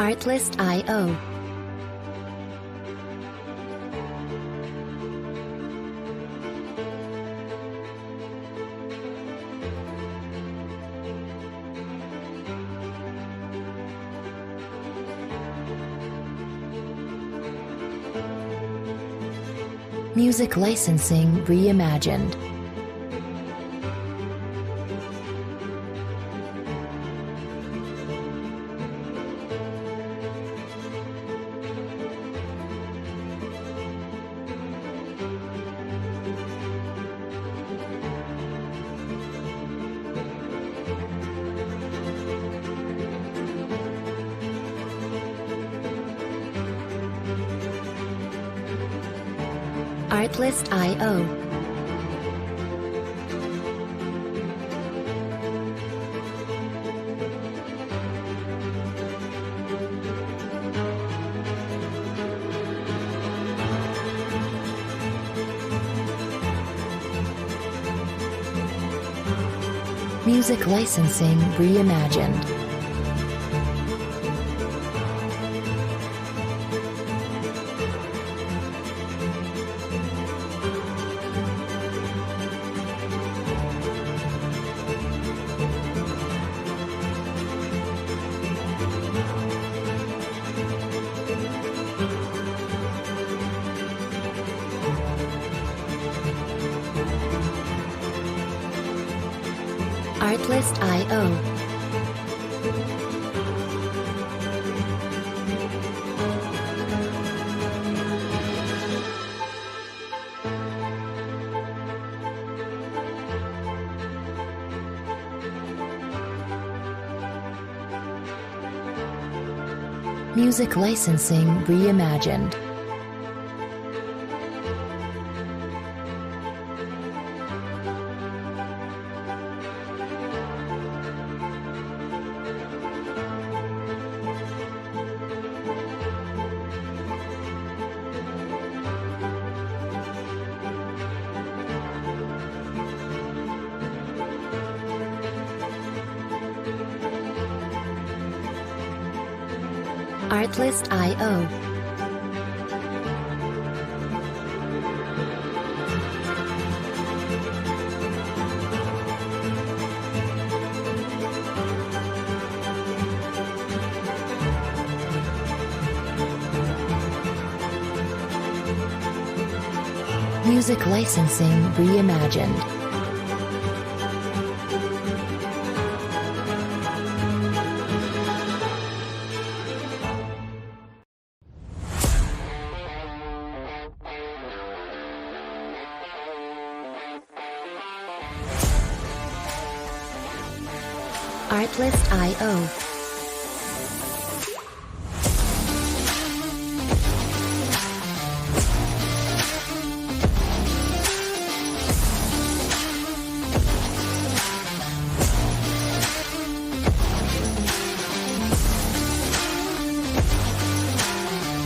Artlist.io. Music licensing reimagined. Artlist.io. Music licensing reimagined. Artlist.io. Music licensing reimagined. Artlist.io. Music licensing reimagined. Artlist.io.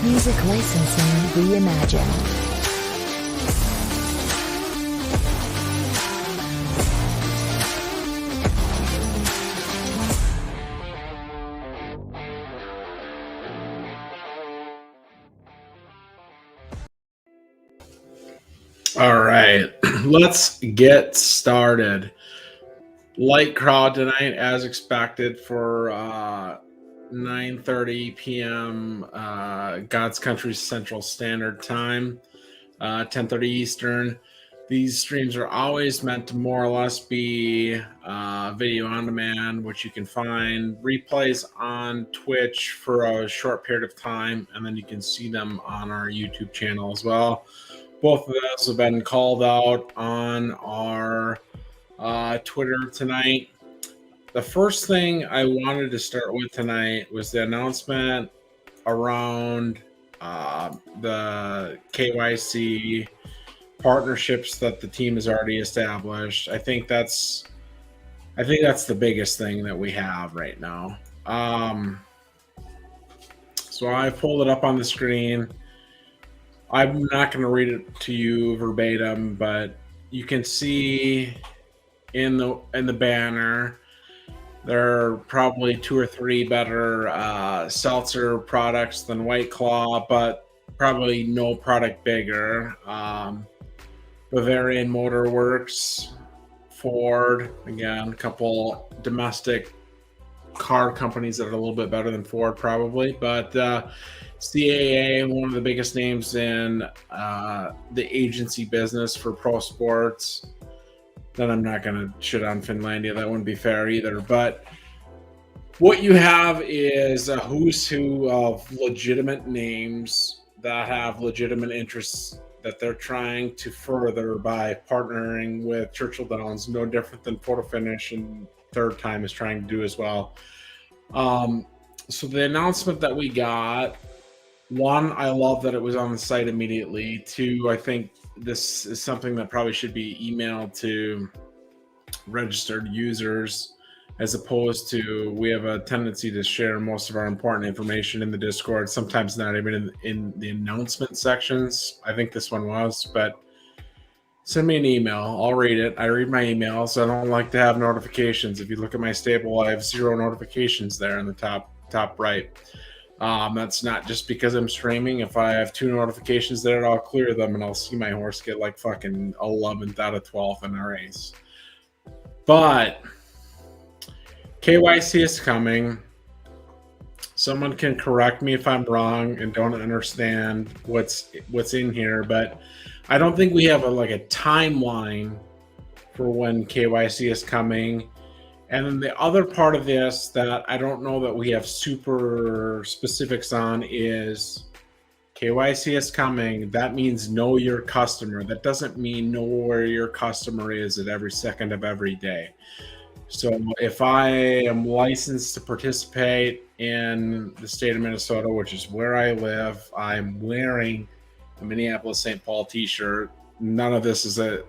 Music licensing reimagined. All right, let's get started. Light crowd tonight, as expected, for 9:30 p.m. God's Country Central Standard Time, 10:30 Eastern. These streams are always meant to more or less be video on demand, which you can find replays on Twitch for a short period of time, and then you can see them on our YouTube channel as well. Both of those have been called out on our Twitter tonight. The first thing I wanted to start with tonight was the announcement around the KYC partnerships that the team has already established. I think that's the biggest thing that we have right now. So I pulled it up on the screen. I'm not going to read it to you verbatim, but you can see in the banner There are probably 2 or 3 better seltzer products than White Claw, but probably no product bigger. Bavarian Motor Works, Ford, again, a couple domestic car companies that are a little bit better than Ford, probably. But CAA, one of the biggest names in the agency business for pro sports. Then I'm not going to shit on Finlandia. That wouldn't be fair either. But what you have is a who's who of legitimate names that have legitimate interests that they're trying to further by partnering with Churchill Downs, no different than Photo Finish and Third Time is trying to do as well. So the announcement that we got, one, I love that it was on the site immediately. Two, I think this is something that probably should be emailed to registered users, as opposed to, we have a tendency to share most of our important information in the Discord, sometimes not even in the announcement sections. I think this one was, but send me an email. I'll read it. I read my emails. I don't like to have notifications. If you look at my stable, I have 0 notifications there in the top right. That's not just because I'm streaming. If I have 2 notifications there, I'll clear them and I'll see my horse get like fucking 11th out of 12th in a race. But KYC is coming. Someone can correct me if I'm wrong and don't understand what's in here, but I don't think we have a timeline for when KYC is coming. And then the other part of this that I don't know that we have super specifics on is KYC is coming. That means know your customer. That doesn't mean know where your customer is at every second of every day. So if I am licensed to participate in the state of Minnesota, which is where I live, I'm wearing a Minneapolis St. Paul t-shirt. None of this is a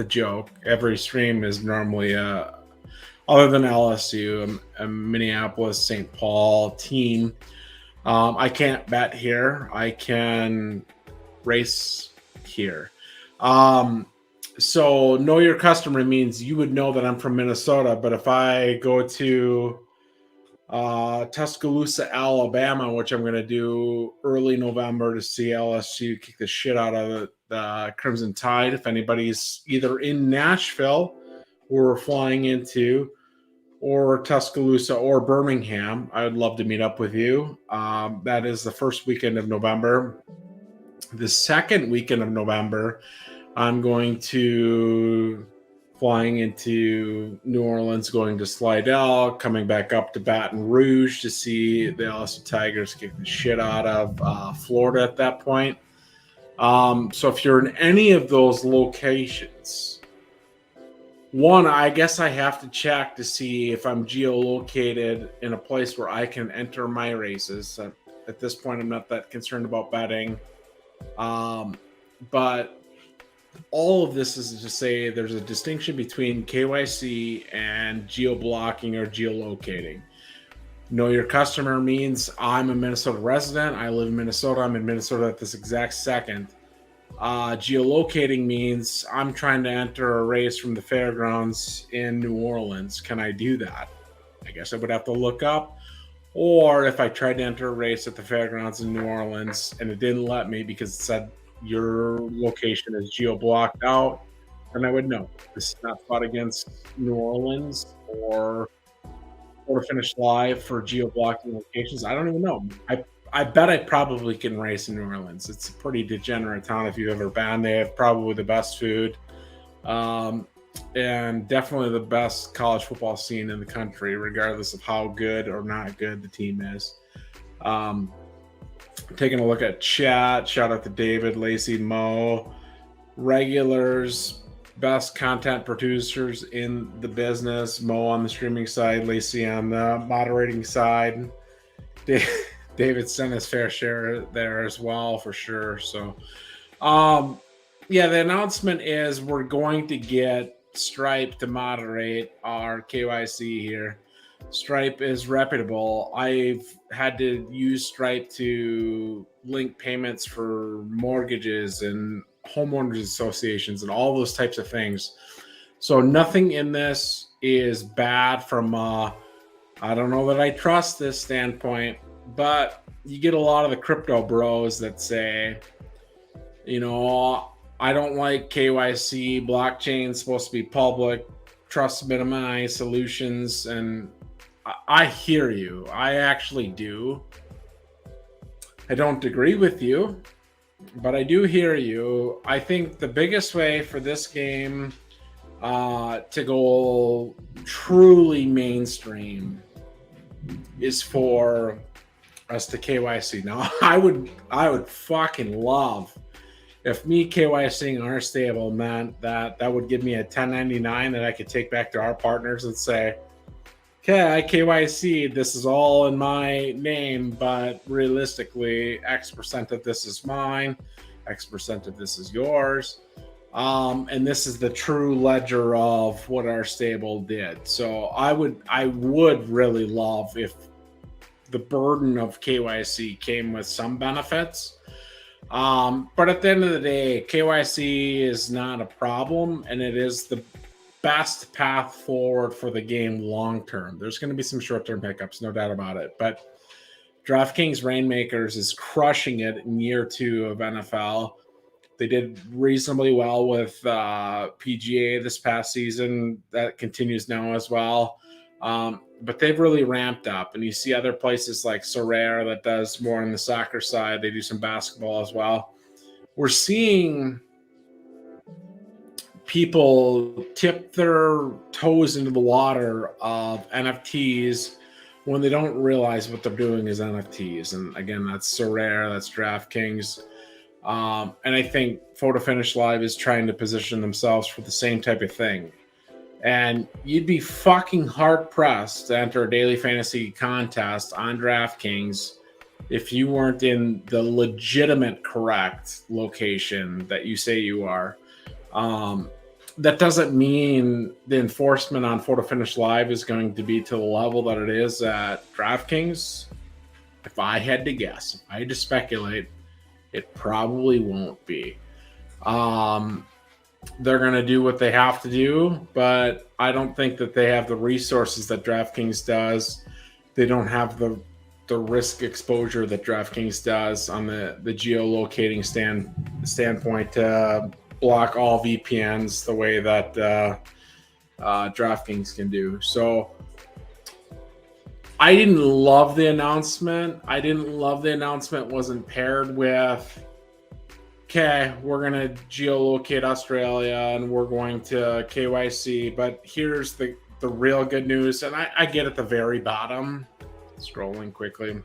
joke. Every stream is normally other than LSU, a Minneapolis St. Paul team. I can't bet here. I can race here. So know your customer means you would know that I'm from Minnesota, but if I go to Tuscaloosa, Alabama, which I'm going to do early November to see LSU kick the shit out of the Crimson Tide, if anybody's either in Nashville or we're flying into, or Tuscaloosa or Birmingham, I would love to meet up with you. That is the first weekend of November. The second weekend of November, I'm going to flying into New Orleans, going to Slidell, coming back up to Baton Rouge to see the LSU Tigers kick the shit out of Florida at that point. So if you're in any of those locations, one, I guess I have to check to see if I'm geolocated in a place where I can enter my races. At this point, I'm not that concerned about betting. But all of this is to say there's a distinction between KYC and geo-blocking or geolocating. Know your customer means I'm a Minnesota resident. I live in Minnesota. I'm in Minnesota at this exact second. Geolocating means I'm trying to enter a race from the fairgrounds in New Orleans. Can I do that? I guess I would have to look up. Or if I tried to enter a race at the fairgrounds in New Orleans and it didn't let me because it said your location is geo-blocked out, then I would know. This is not fought against New Orleans or Finish Live for geo-blocking locations. I don't even know. I bet I probably can race in New Orleans. It's a pretty degenerate town if you've ever been. They have probably the best food and definitely the best college football scene in the country, regardless of how good or not good the team is. Taking a look at chat, shout out to David, Lacey, Mo, regulars, best content producers in the business. Mo on the streaming side, Lacey on the moderating side. David sent his fair share there as well, for sure. So, yeah, the announcement is we're going to get Stripe to moderate our KYC here. Stripe is reputable. I've had to use Stripe to link payments for mortgages and homeowners associations and all those types of things. So nothing in this is bad from a I don't know that I trust this standpoint, but you get a lot of the crypto bros that say, I don't like KYC, blockchain's supposed to be public, trust minimized solutions. And I hear you. I actually do. I don't agree with you, but I do hear you. I think the biggest way for this game to go truly mainstream is for us to KYC. Now, I would fucking love if me KYCing our stable meant that would give me a 1099 that I could take back to our partners and say, okay, I KYC'd, this is all in my name, but realistically, X percent of this is mine, X percent of this is yours. And this is the true ledger of what our stable did. So I would really love if the burden of KYC came with some benefits. But at the end of the day, KYC is not a problem, and it is the best path forward for the game long term. There's going to be some short-term hiccups, no doubt about it. But DraftKings Rainmakers is crushing it in year 2 of NFL. They did reasonably well with PGA this past season. That continues now as well. But they've really ramped up. And you see other places like Sorare that does more on the soccer side. They do some basketball as well. We're seeing people tip their toes into the water of NFTs when they don't realize what they're doing is NFTs. And again, that's Sorare, that's DraftKings. And I think Photo Finish Live is trying to position themselves for the same type of thing. And you'd be fucking hard pressed to enter a daily fantasy contest on DraftKings if you weren't in the legitimate correct location that you say you are. That doesn't mean the enforcement on Photo Finish Live is going to be to the level that it is at DraftKings. If I had to guess, if I had to speculate, it probably won't be. They're going to do what they have to do, but I don't think that they have the resources that DraftKings does. They don't have the risk exposure that DraftKings does on the geolocating standpoint to block all VPNs the way that DraftKings can do. So I didn't love the announcement. Wasn't paired with, okay, we're going to geolocate Australia and we're going to KYC. But here's the real good news. And I get at the very bottom, scrolling quickly,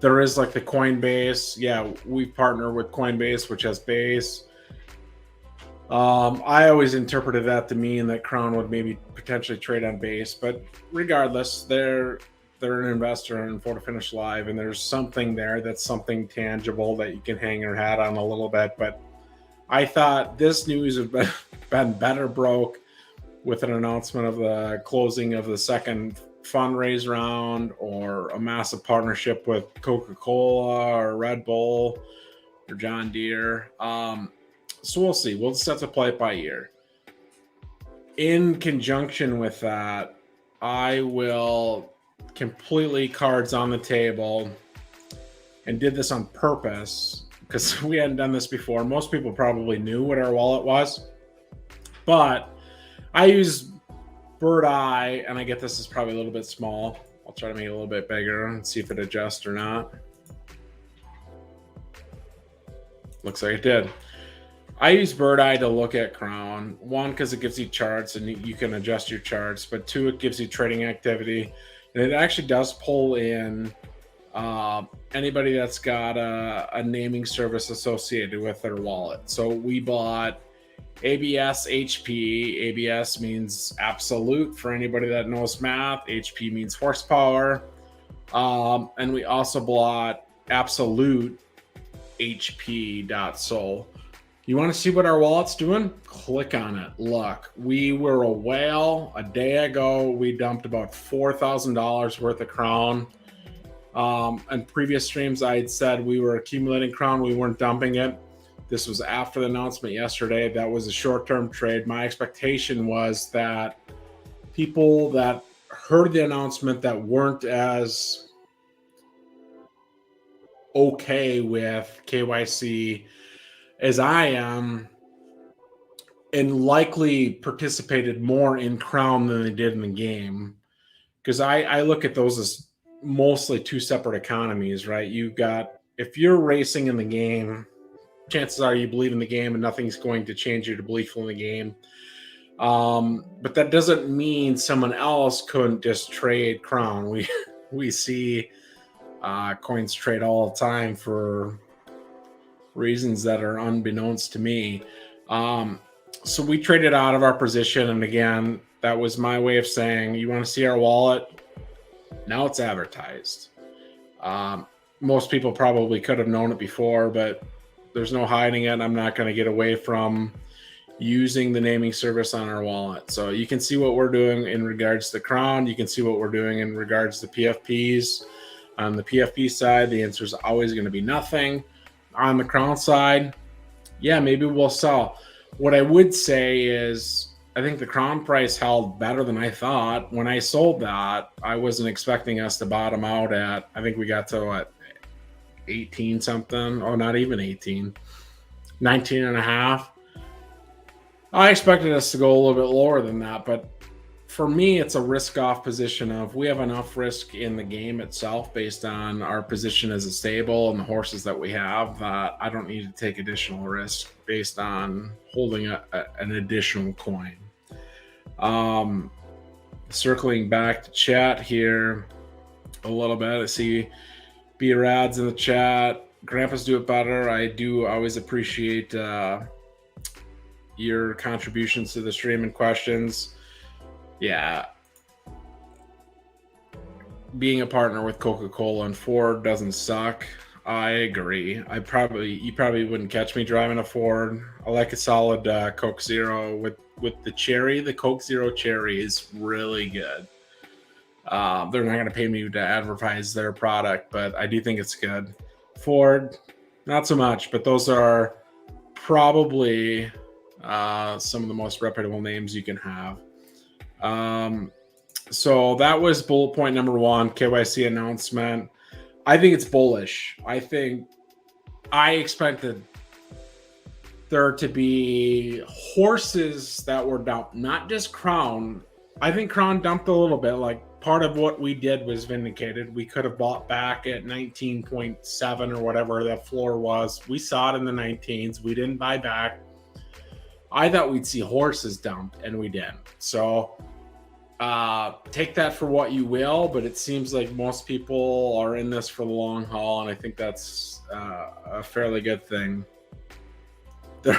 there is like the Coinbase. Yeah, we partner with Coinbase, which has Base. I always interpreted that to mean that Crown would maybe potentially trade on Base, but regardless, they're an investor in Photo Finish Live, and there's something there that's something tangible that you can hang your hat on a little bit. But I thought this news had been better broke with an announcement of the closing of the second fundraise round or a massive partnership with Coca-Cola or Red Bull or John Deere. So we'll see. We'll just have to play it by ear. In conjunction with that, I will completely cards on the table and did this on purpose because we hadn't done this before. Most people probably knew what our wallet was, but I use Bird Eye, and I get this is probably a little bit small. I'll try to make it a little bit bigger and see if it adjusts or not. Looks like it did. I use Bird Eye to look at Crown. One, because it gives you charts and you can adjust your charts, but two, it gives you trading activity. And it actually does pull in anybody that's got a naming service associated with their wallet. So we bought ABS HP. ABS means absolute for anybody that knows math. HP means horsepower. And we also bought absolute HP.sol. You want to see what our wallet's doing? Click on it. Look, we were a whale. A day ago, we dumped about $4,000 worth of Crown. In previous streams, I had said we were accumulating Crown. We weren't dumping it. This was after the announcement yesterday. That was a short-term trade. My expectation was that people that heard the announcement that weren't as okay with KYC as I am, and likely participated more in Crown than they did in the game. Because I look at those as mostly two separate economies, right? You've got, if you're racing in the game, chances are you believe in the game and nothing's going to change your belief in the game. But that doesn't mean someone else couldn't just trade Crown. We see coins trade all the time for reasons that are unbeknownst to me. So we traded out of our position, and again, that was my way of saying, you want to see our wallet? Now it's advertised. Most people probably could have known it before, but there's no hiding it. I'm not going to get away from using the naming service on our wallet. So you can see what we're doing in regards to Crown. You can see what we're doing in regards to PFPs. On the PFP side, the answer is always going to be nothing. On the Crown side, yeah, maybe we'll sell. What I would say is, I think the Crown price held better than I thought. When I sold that, I wasn't expecting us to bottom out at, I think we got to what, 18 something, or not even 18, 19 and a half. I expected us to go a little bit lower than that, but for me, it's a risk-off position of, we have enough risk in the game itself based on our position as a stable and the horses that we have that I don't need to take additional risk based on holding an additional coin. Circling back to chat here a little bit, I see B-Rads in the chat. Grandpas do it better. I do always appreciate your contributions to the stream and questions. Yeah, being a partner with Coca-Cola and Ford doesn't suck. I agree. You probably wouldn't catch me driving a Ford. I like a solid Coke Zero with the cherry. The Coke Zero cherry is really good. They're not going to pay me to advertise their product, but I do think it's good. Ford, not so much, but those are probably some of the most reputable names you can have. So that was bullet point number 1, KYC announcement. I think it's bullish. I expected there to be horses that were dumped, not just Crown. I think Crown dumped a little bit. Like, part of what we did was vindicated. We could have bought back at 19.7 or whatever that floor was. We saw it in the 19s. We didn't buy back. I thought we'd see horses dumped, and we didn't. So take that for what you will, but it seems like most people are in this for the long haul, and I think that's a fairly good thing. There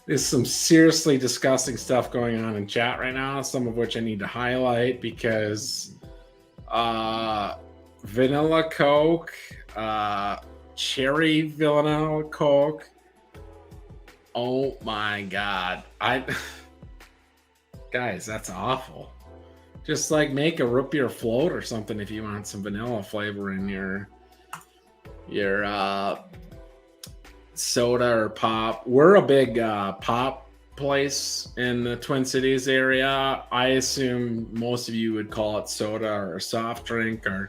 is some seriously disgusting stuff going on in chat right now, some of which I need to highlight because vanilla Coke, cherry vanilla Coke. Oh my God. Guys, that's awful. Just like make a root beer float or something if you want some vanilla flavor in your soda or pop. We're a big pop place in the Twin Cities area. I assume most of you would call it soda or a soft drink, or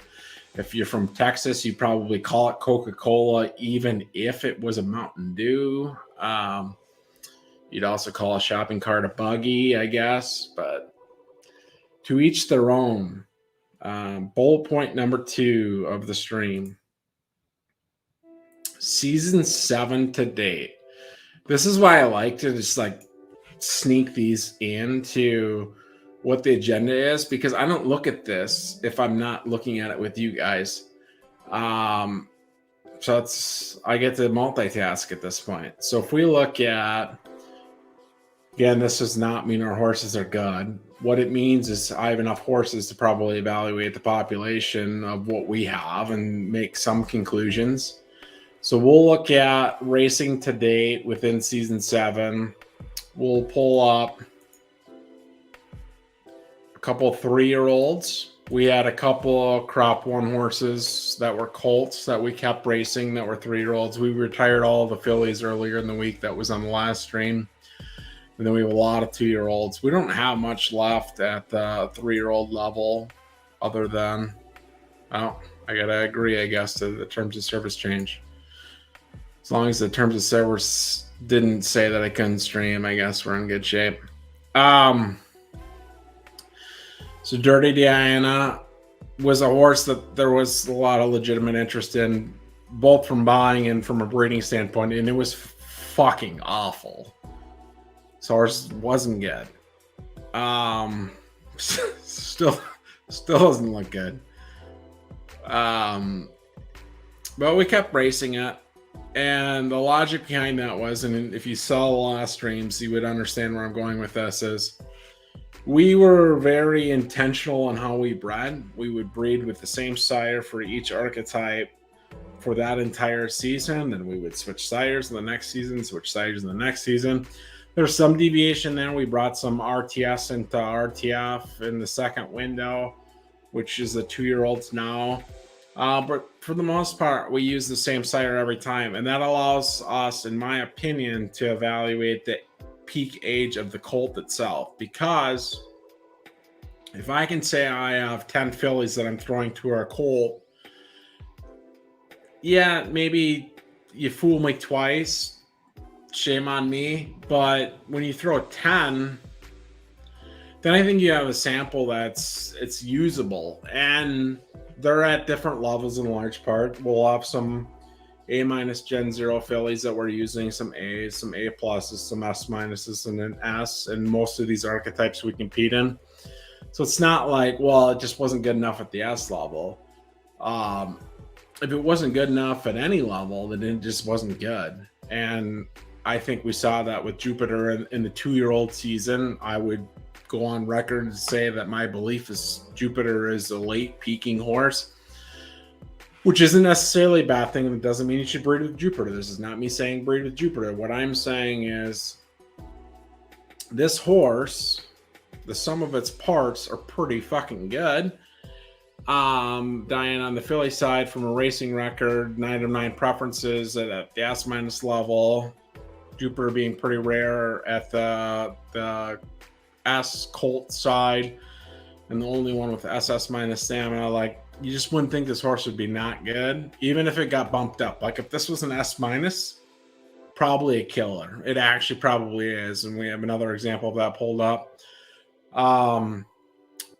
if you're from Texas, you probably call it Coca-Cola, even if it was a Mountain Dew. You'd also call a shopping cart a buggy, I guess, but to each their own. Bullet point number 2 of the stream. Season 7 to date. This is why I like to just like sneak these into what the agenda is, because I don't look at this if I'm not looking at it with you guys. So I get to multitask at this point. So if we look at, again, this does not mean our horses are good. What it means is I have enough horses to probably evaluate the population of what we have and make some conclusions. So we'll look at racing to date within season 7. We'll pull up a couple 3-year-olds. We had a couple of crop 1 horses that were colts that we kept racing that were 3-year-olds. We retired all the fillies earlier in the week. That was on the last stream. And then we have a lot of 2-year-olds. We don't have much left at the 3-year-old level other than, oh, I got to agree, I guess, to the terms of service change. As long as the terms of service didn't say that I couldn't stream, I guess we're in good shape. So Dirty Diana was a horse that there was a lot of legitimate interest in, both from buying and from a breeding standpoint, and it was fucking awful. So horse wasn't good. Still doesn't look good. But we kept racing it, and the logic behind that was, and if you saw the last streams, you would understand where I'm going with this, is we were very intentional on how we bred. We would breed with the same sire for each archetype for that entire season. Then we would switch sires in the next season, switch sires in the next season. There's some deviation there. We brought some RTS into RTF in the second window, which is the 2-year-olds now. But for the most part, we use the same sire every time. And that allows us, in my opinion, to evaluate the peak age of the colt itself. Because if I can say I have 10 fillies that I'm throwing to our colt, yeah, maybe you fool me twice, shame on me. But when you throw 10, then I think you have a sample it's usable, and they're at different levels in large part. We'll have some A- Gen 0 fillies that we're using, some A's, some A+, some S-, and an S, and most of these archetypes we compete in. So it's not like, well, it just wasn't good enough at the S level. If it wasn't good enough at any level, then it just wasn't good. And I think we saw that with Jupiter in the 2-year-old season. I would go on record and say that my belief is Jupiter is a late peaking horse, which isn't necessarily a bad thing. It doesn't mean you should breed with Jupiter. This is not me saying breed with Jupiter. What I'm saying is this horse, the sum of its parts are pretty fucking good. Diane, on the filly side, from a racing record, 9 of 9 preferences at the S- level. Jupiter being pretty rare at the S colt side, and the only one with SS- stamina. Like, you just wouldn't think this horse would be not good, even if it got bumped up. Like, if this was an S-, probably a killer. It actually probably is, and we have another example of that pulled up.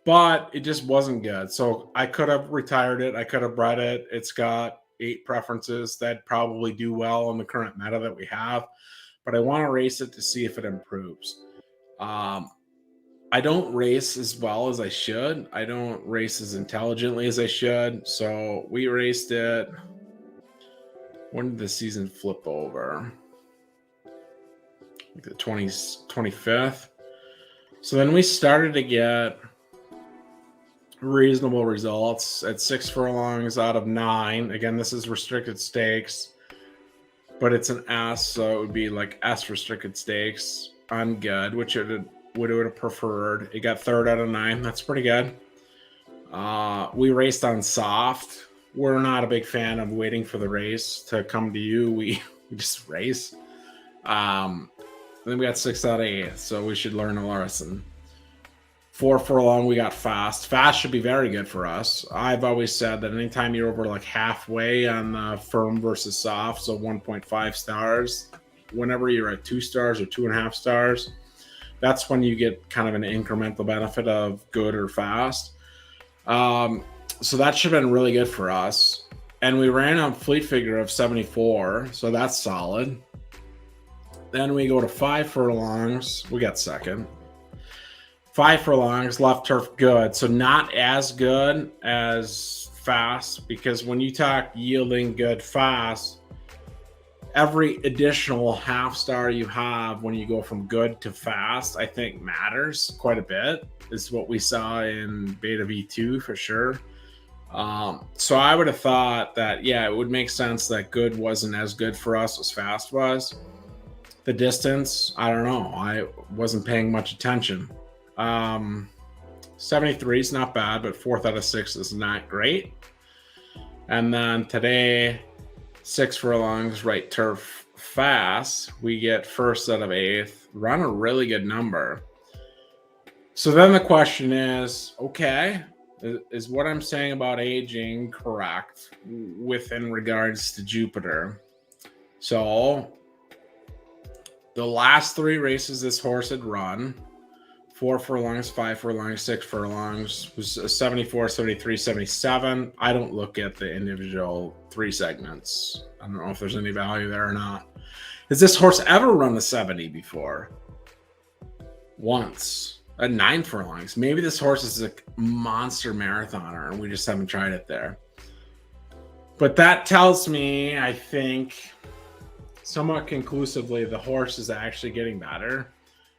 But it just wasn't good. So I could have retired it. I could have bred it. It's got 8 preferences that probably do well in the current meta that we have. But I want to race it to see if it improves. I don't race as well as I should. I don't race as intelligently as I should. So we raced it. When did the season flip over? Like the 25th. So then we started to get reasonable results at 6 furlongs out of 9. Again, this is restricted stakes, but it's an S, so it would be like S restricted stakes on good, which it would have preferred. It got 3rd out of 9. That's pretty good. We raced on soft. We're not a big fan of waiting for the race to come to you. We just race. Then we got 6 out of 8, so we should learn a lesson. 4 furlong, we got fast. Fast should be very good for us. I've always said that anytime you're over like halfway on the firm versus soft, so 1.5 stars, whenever you're at 2 stars or 2.5 stars, that's when you get kind of an incremental benefit of good or fast. So that should have been really good for us. And we ran a fleet figure of 74, so that's solid. Then we go to 5 furlongs. We got 2nd. 5 furlongs, left turf good. So not as good as fast, because when you talk yielding good fast, every additional half star you have when you go from good to fast, I think matters quite a bit. Is what we saw in Beta V2 for sure. So I would have thought that, yeah, it would make sense that good wasn't as good for us as fast was. The distance, I don't know. I wasn't paying much attention. 73 is not bad, but 4th out of 6 is not great. And then today, 6 furlongs, right turf fast, we get first out of eighth, run a really good number. So then the question is, okay, is what I'm saying about aging correct within regards to Jupiter? So the last 3 races this horse had run, 4 furlongs, 5 furlongs, 6 furlongs, was a 74, 73, 77. I don't look at the individual 3 segments. I don't know if there's any value there or not. Has this horse ever run a 70 before? Once. At 9 furlongs. Maybe this horse is a monster marathoner and we just haven't tried it there. But that tells me, I think, somewhat conclusively, the horse is actually getting better.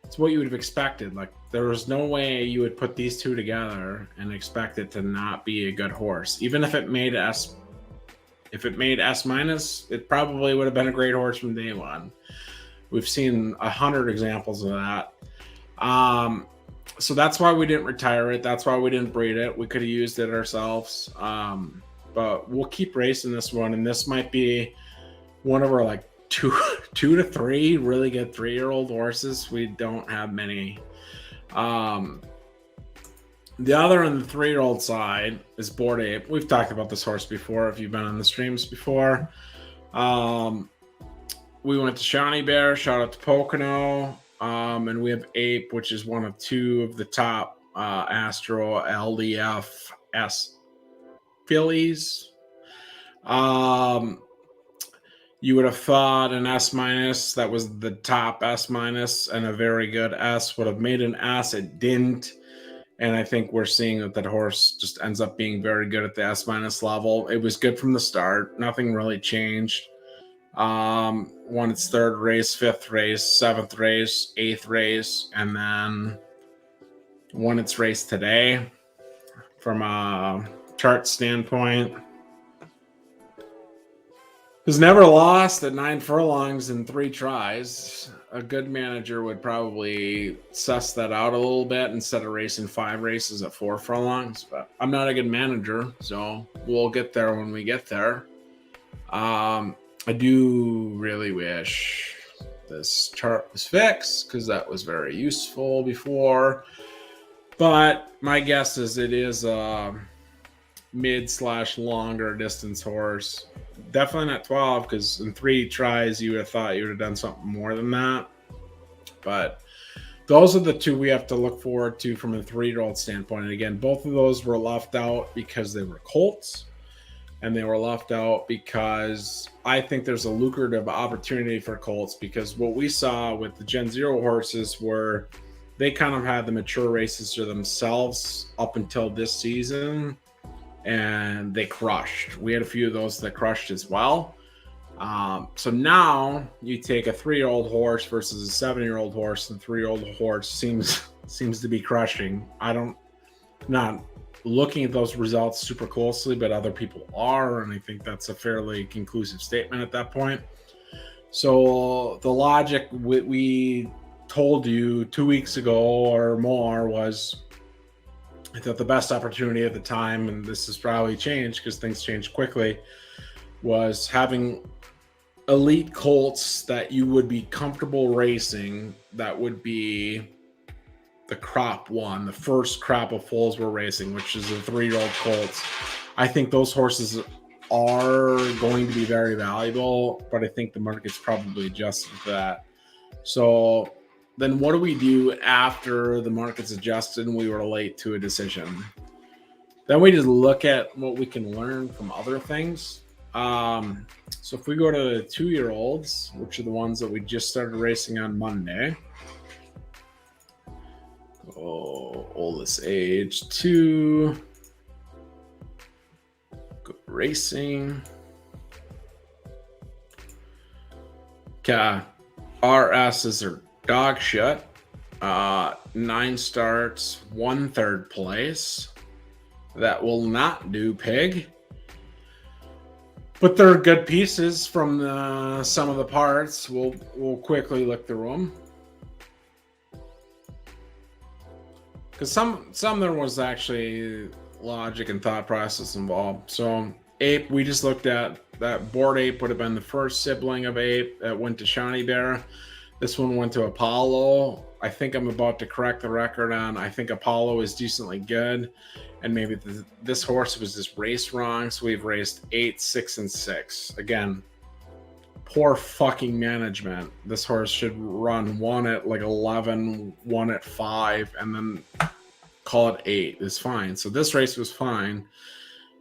It's what you would have expected. Like, there was no way you would put these two together and expect it to not be a good horse. Even if it made S, minus, it probably would have been a great horse from day one. We've seen 100 examples of that. So that's why we didn't retire it. That's why we didn't breed it. We could have used it ourselves. But we'll keep racing this one. And this might be one of our like two to three really good 3-year-old horses. We don't have many. The other on the 3-year-old side is Bored Ape. We've talked about this horse before if you've been on the streams before. We went to Shawnee Bear. Shout out to Pocono. And we have Ape, which is one of 2 of the top Astro LDFS fillies. You would have thought an S minus, that was the top S minus, and a very good S would have made an S. It didn't. And I think we're seeing that horse just ends up being very good at the S minus level. It was good from the start. Nothing really changed. Won its 3rd race, 5th race, 7th race, 8th race, and then won its race today. From a chart standpoint, has never lost at 9 furlongs in 3 tries. A good manager would probably suss that out a little bit instead of racing 5 races at 4 furlongs, but I'm not a good manager, so we'll get there when we get there. I do really wish this chart was fixed because that was very useful before. But my guess is it is a mid/longer distance horse. Definitely not 12 because in 3 tries you would have thought you would have done something more than that. But those are the 2 we have to look forward to from a 3-year-old standpoint. And again, both of those were left out because they were colts. And they were left out because I think there's a lucrative opportunity for colts, because what we saw with the Gen Zero horses were they kind of had the mature races to themselves up until this season, and they crushed. We had a few of those that crushed as well. So now you take a 3-year-old horse versus a 7-year-old horse, and the 3-year-old horse seems to be crushing. Not looking at those results super closely, but other people are, and I think that's a fairly conclusive statement at that point. So the logic we told you 2 weeks ago or more was, I thought the best opportunity at the time, and this has probably changed because things change quickly, was having elite colts that you would be comfortable racing. That would be the crop one, the first crop of foals we're racing, which is the 3-year-old colts. I think those horses are going to be very valuable, but I think the market's probably adjusted to that. So then what do we do after the market's adjusted and we were late to a decision? Then we just look at what we can learn from other things. So if we go to the 2-year-olds, which are the ones that we just started racing on Monday. Oldest age 2. Go racing. Okay. RSs are dog shit. 9 starts, 1 third place. That will not do pig. But they're good pieces from the sum of the parts. We'll quickly look through them. Because some there was actually logic and thought process involved. So Ape, we just looked at that Bored Ape would have been the first sibling of Ape that went to Shawnee Bear. This one went to Apollo. I think I'm about to correct the record on, I think Apollo is decently good. And maybe this horse was just raced wrong. So we've raced 8, 6, and 6. Again, poor fucking management. This horse should run 1 at like 11, 1 at 5, and then call it 8. It's fine. So this race was fine.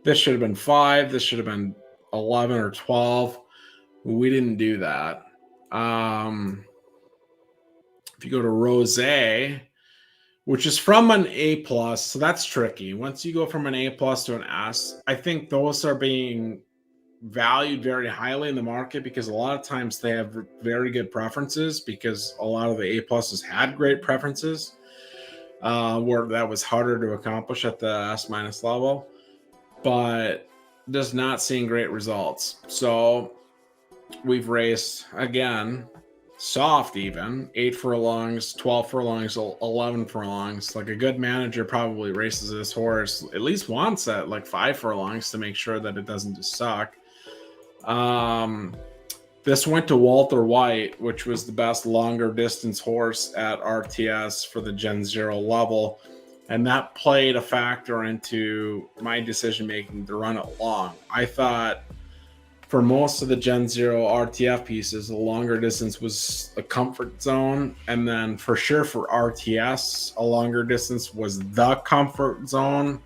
This should have been 5. This should have been 11 or 12. We didn't do that. If you go to Rose, which is from an A+, so that's tricky. Once you go from an A+ to an S, I think those are being valued very highly in the market because a lot of times they have very good preferences because a lot of the A+s had great preferences where that was harder to accomplish at the S- level, but just not seeing great results. So we've raced, again, soft even, 8 furlongs, 12 furlongs, 11 furlongs. Like a good manager probably races this horse at least once at like 5 furlongs to make sure that it doesn't just suck. This went to Walter White, which was the best longer distance horse at RTS for the Gen 0 level. And that played a factor into my decision making to run it long. I thought for most of the Gen 0 RTF pieces, the longer distance was a comfort zone. And then for sure for RTS, a longer distance was the comfort zone.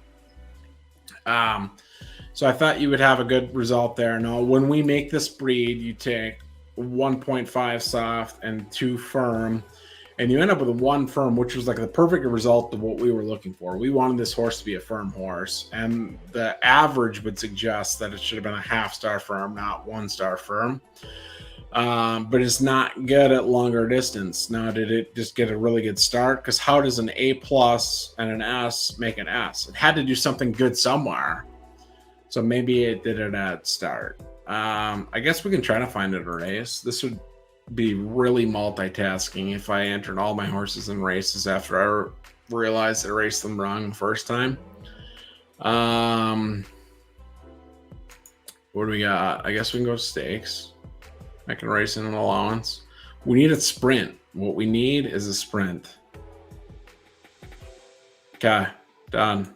So I thought you would have a good result there. Now, when we make this breed, you take 1.5 soft and 2 firm, and you end up with a 1 firm, which was like the perfect result of what we were looking for. We wanted this horse to be a firm horse, and the average would suggest that it should have been a half-star firm, not 1-star firm. But it's not good at longer distance. Now, did it just get a really good start? Because how does an A+ and an S make an S? It had to do something good somewhere. So maybe it did it at start. I guess we can try to find it a race. This would be really multitasking if I entered all my horses in races after I realized I raced them wrong the first time. What do we got? I guess we can go to stakes. I can race in an allowance. We need a sprint. What we need is a sprint. Okay, done.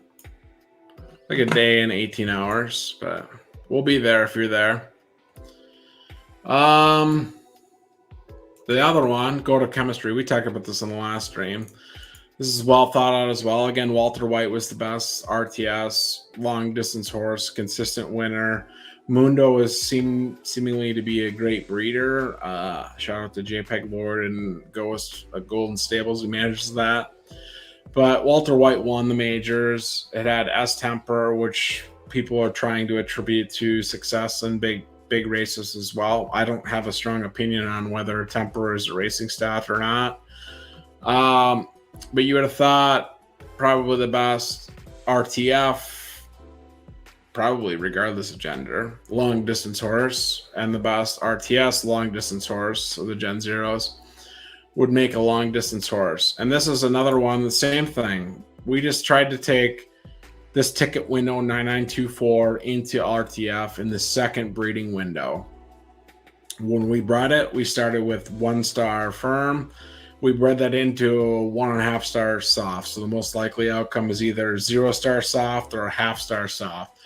Like a day and 18 hours, but we'll be there if you're there. The other one, go to chemistry. We talked about this in the last stream. This is well thought out as well. Again, Walter White was the best RTS, long distance horse, consistent winner. Mundo is seemingly to be a great breeder. Shout out to JPEG Lord and Ghost Golden Stables who manages that. But Walter White won the majors. It had S-Temper, which people are trying to attribute to success in big races as well. I don't have a strong opinion on whether Temper is a racing stat or not. But you would have thought probably the best RTF, probably regardless of gender, long distance horse, and the best RTS long distance horse, so the Gen Zeros, would make a long distance horse. And this is another one, the same thing. We just tried to take this ticket window 9924 into RTF in the second breeding window. When we bred it, we started with 1-star firm. We bred that into 1.5-star soft. So the most likely outcome is either 0-star soft or a half-star soft.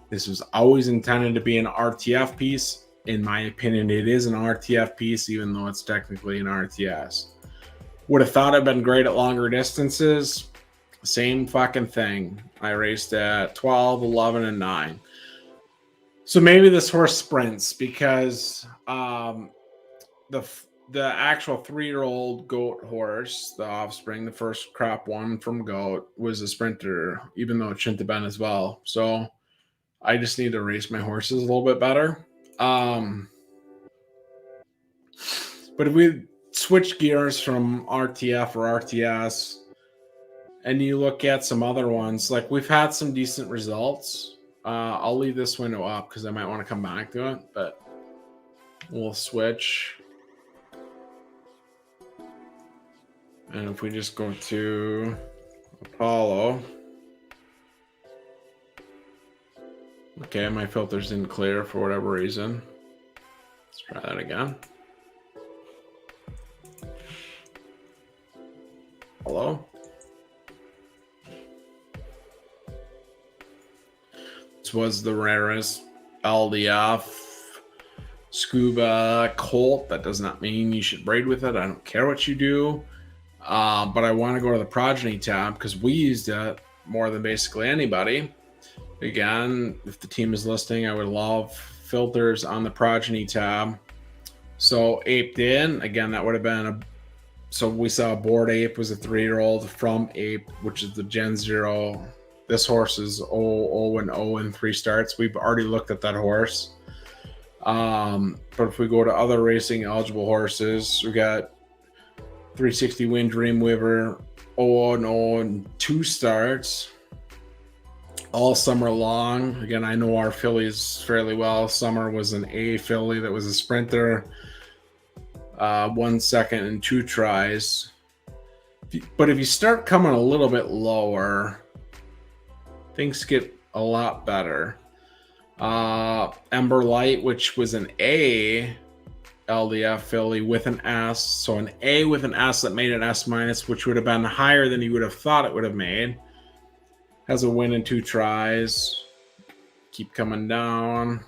This was always intended to be an RTF piece. In my opinion, it is an RTF piece, even though it's technically an RTS. Would have thought it'd been great at longer distances. Same fucking thing. I raced at 12, 11, and 9. So maybe this horse sprints because the actual 3-year-old goat horse, the offspring, the first crop one from goat, was a sprinter, even though it shouldn't have been as well. So I just need to race my horses a little bit better. But if we switch gears from RTF or RTS and you look at some other ones, like we've had some decent results. I'll leave this window up because I might want to come back to it, but we'll switch. And if we just go to Apollo, Okay, my filters didn't clear for whatever reason. Let's try that again. Hello? This was the rarest LDF scuba Colt. That does not mean you should braid with it. I don't care what you do. But I want to go to the Progeny tab because we used it more than basically anybody. Again, if the team is listening, I would love filters on the Progeny tab. So Aped in, again, that would have been so we saw Bored Ape was a 3-year-old from Ape, which is the Gen 0. This horse is 0 in 3 starts. We've already looked at that horse. But if we go to other racing eligible horses, we got 360 win Dreamweaver, 0 in 2 starts. All summer long. Again, I know our fillies fairly well. Summer was an A filly that was a sprinter. 1 second and 2 tries. But if you start coming a little bit lower, things get a lot better. Ember Light, which was an A LDF filly with an S. So an A with an S that made an S minus, which would have been higher than you would have thought it would have made. Has a win in 2 tries. Keep coming down.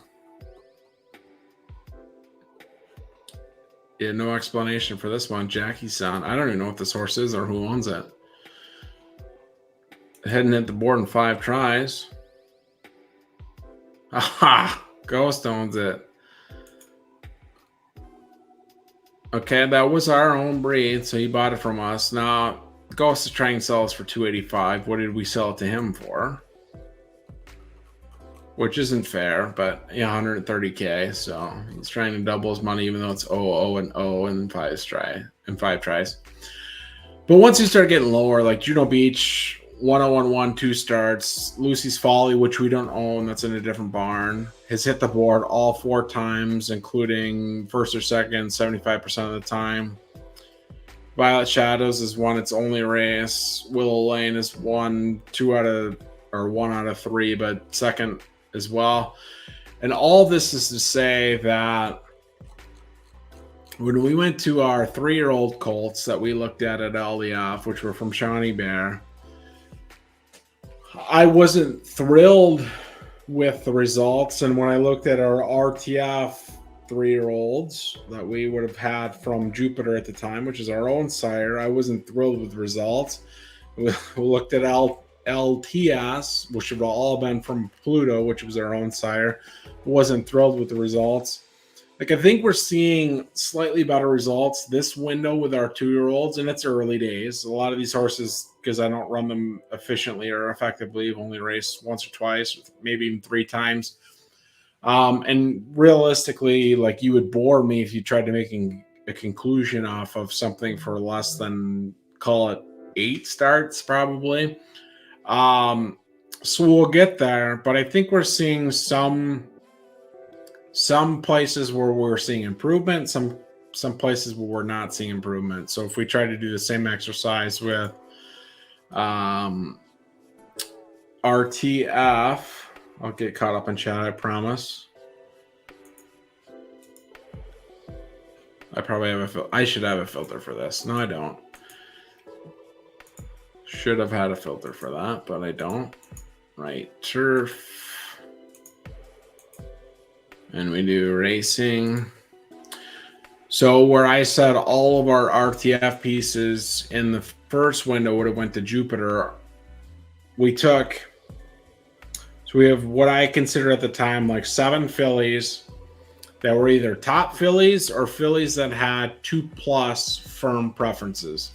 Yeah, no explanation for this one. Jackie-san. I don't even know what this horse is or who owns it. It hadn't hit the board in 5 tries. Aha! Ghost owns it. Okay, that was our own breed, so he bought it from us. Now, Ghost is trying to sell us for $285. What did we sell it to him for? Which isn't fair, but yeah, $130K. So he's trying to double his money, even though it's 0 and 0 and 5 tries. But once you start getting lower, like Juno Beach, 1 2 starts. Lucy's Folly, which we don't own, that's in a different barn, has hit the board all 4 times, including first or second, 75% of the time. Violet Shadows has won its only race. Willow Lane has won 1 out of 3, but second as well. And all this is to say that when we went to our 3-year-old colts that we looked at LDF, which were from Shawnee Bear, I wasn't thrilled with the results. And when I looked at our RTF 3-year-olds that we would have had from Jupiter at the time, which is our own sire, I wasn't thrilled with the results. We looked at LTS, which would have all been from Pluto, which was our own sire. Wasn't thrilled with the results. Like, I think we're seeing slightly better results this window with our 2-year-olds, and it's early days. A lot of these horses, because I don't run them efficiently or effectively, have only raced once or twice, maybe even 3 times. And realistically, like, you would bore me if you tried to make a conclusion off of something for less than, call it 8 starts, probably. So we'll get there, but I think we're seeing some places where we're seeing improvement, some places where we're not seeing improvement. So if we try to do the same exercise with RTF, I'll get caught up in chat, I promise. I should have a filter for this. No, I don't. Should have had a filter for that, but I don't. Right, turf. And we do racing. So where I said all of our RTF pieces in the first window would have went to Jupiter, we have what I consider at the time like 7 fillies that were either top fillies or fillies that had 2+ firm preferences.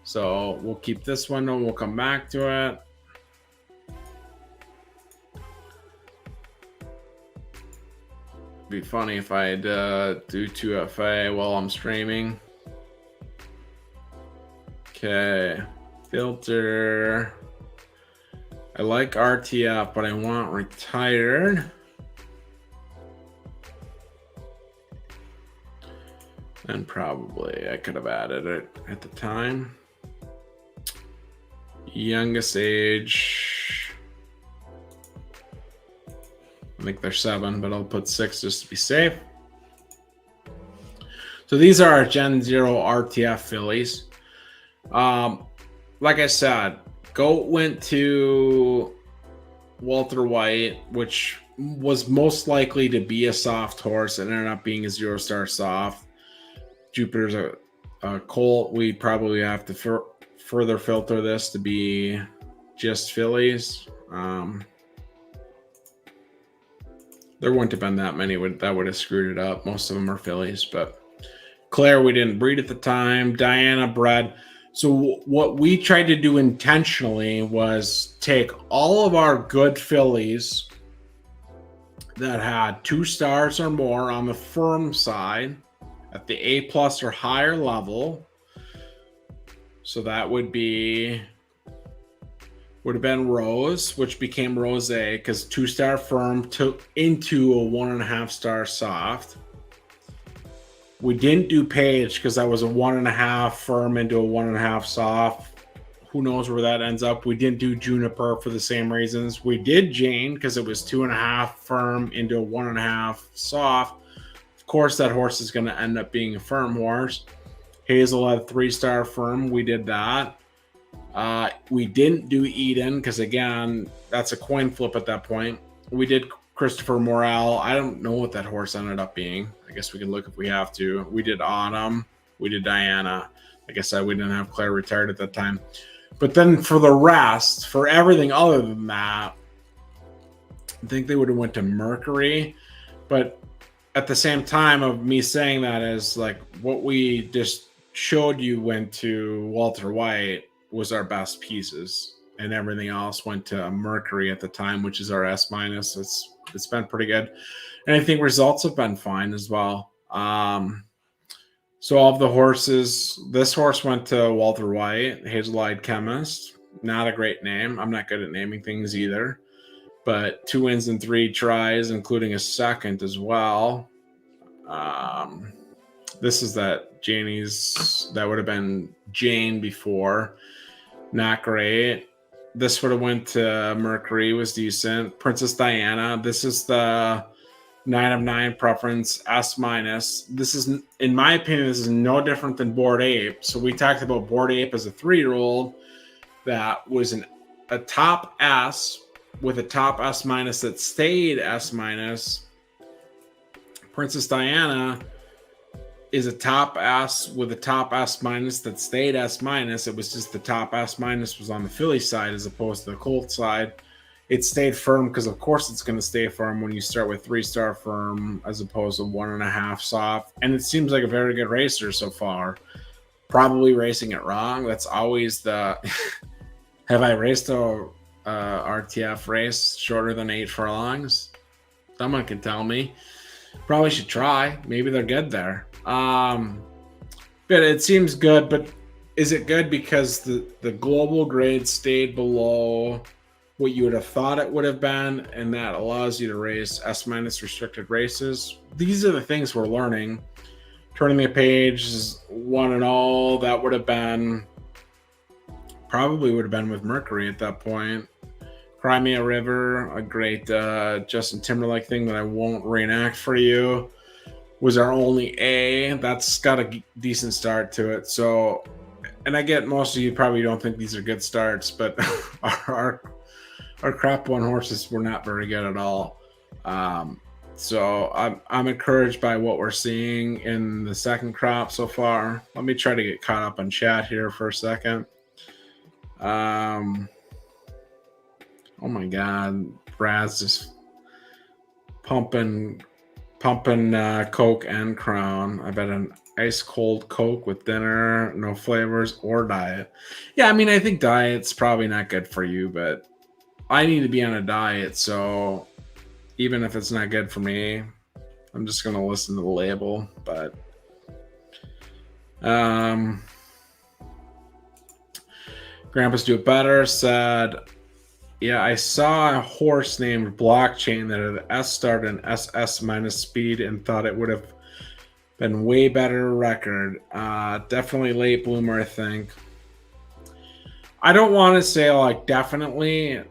So we'll keep this window, we'll come back to it. Be funny if I do 2FA while I'm streaming. Okay, filter. I like RTF, but I want retired. And probably I could have added it at the time. Youngest age. think they're 7, but I'll put 6 just to be safe. So these are our Gen 0 RTF fillies. Like I said, Goat went to Walter White, which was most likely to be a soft horse and ended up being a 0-star soft. Jupiter's a colt. We probably have to further filter this to be just fillies. There wouldn't have been that many that would have screwed it up. Most of them are fillies, but Claire, we didn't breed at the time. Diana bred. So what we tried to do intentionally was take all of our good fillies that had 2 stars or more on the firm side at the A+ or higher level. So that would have been Rose, which became Rose because 2-star firm took into a 1.5-star soft. We didn't do Paige because that was a 1.5 firm into a 1.5 soft. Who knows where that ends up? We didn't do Juniper for the same reasons. We did Jane because it was 2.5 firm into a 1.5 soft. Of course, that horse is going to end up being a firm horse. Hazel had 3-star firm. We did that. We didn't do Eden because, again, that's a coin flip at that point. We did Christopher Morel. I don't know what that horse ended up being. I guess we can look if we have to. We did Autumn. We did Diana. Like I said, we didn't have Claire retired at that time. But then for the rest, for everything other than that, I think they would have went to Mercury. But at the same time of me saying that is like what we just showed you went to Walter White was our best pieces. And everything else went to Mercury at the time, which is our S-. It's been pretty good. And I think results have been fine as well. So all of the horses, this horse went to Walter White, Hazel-Eyed Chemist. Not a great name. I'm not good at naming things either. But 2 wins and 3 tries, including a second as well. This is that Janie's, that would have been Jane before. Not great. This would have went to Mercury, was decent. Princess Diana. This is the 9 of 9 preference, S-. This is, in my opinion, this is no different than Bored Ape. So we talked about Bored Ape as a 3-year-old that was a top S with a top S- that stayed S-. Princess Diana is a top S with a top S- that stayed S-. It was just the top S- was on the filly side as opposed to the colt side. It stayed firm because, of course, it's going to stay firm when you start with 3-star firm as opposed to 1.5 soft. And it seems like a very good racer so far. Probably racing it wrong. That's always the... Have I raced a RTF race shorter than 8 furlongs? Someone can tell me. Probably should try. Maybe they're good there. But it seems good. But is it good because the global grade stayed below what you would have thought it would have been, and that allows you to race S- restricted races? These are the things we're learning. Turning the page is 1-0. That would have been probably would have been with Mercury at that point. Crimea River, a great Justin Timberlake thing that I won't reenact for you, was our only A. That's got a decent start to it. So, and I get most of you probably don't think these are good starts, but our crop one horses were not very good at all. So I'm encouraged by what we're seeing in the second crop so far. Let me try to get caught up on chat here for a second. Oh my God, Brad's just pumping Coke and Crown. I bet an ice cold Coke with dinner, no flavors or diet. Yeah, I mean, I think diet's probably not good for you, but I need to be on a diet, so even if it's not good for me, I'm just gonna listen to the label. But Grandpa's Do It Better said, yeah, I saw a horse named Blockchain that had S start and SS minus speed and thought it would have been way better record. Definitely late bloomer, I think. I don't want to say like definitely,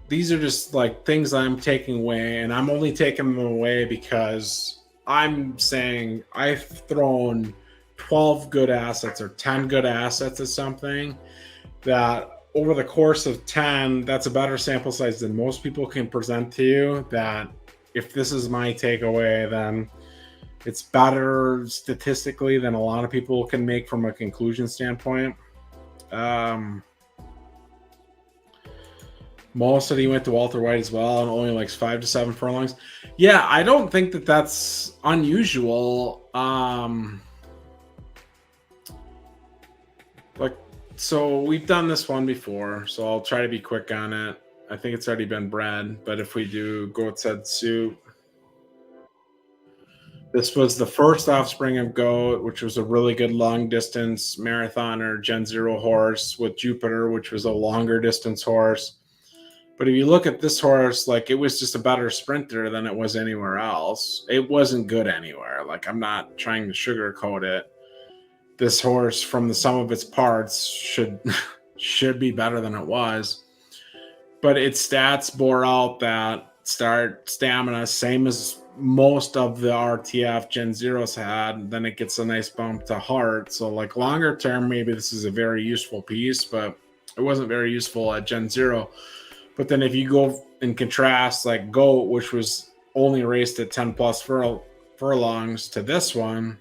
these are just like things I'm taking away, and I'm only taking them away because I'm saying I've thrown 12 good assets or 10 good assets at something that over the course of 10, that's a better sample size than most people can present to you. That if this is my takeaway, then it's better statistically than a lot of people can make from a conclusion standpoint. Most said he went to Walter White as well and only likes 5 to 7 furlongs. Yeah, I don't think that that's unusual. So we've done this one before, so I'll try to be quick on it. I think it's already been bred, but if we do Goat's Head Soup, this was the first offspring of Goat, which was a really good long distance marathoner Gen Zero horse with Jupiter, which was a longer distance horse. But if you look at this horse, like it was just a better sprinter than it was anywhere else. It wasn't good anywhere. Like I'm not trying to sugarcoat it. This horse, from the sum of its parts, should be better than it was. But its stats bore out that start stamina, same as most of the RTF Gen Zeros had. Then it gets a nice bump to heart. So like longer term, maybe this is a very useful piece, but it wasn't very useful at Gen Zero. But then if you go and contrast like Goat, which was only raced at 10 plus furlongs, to this one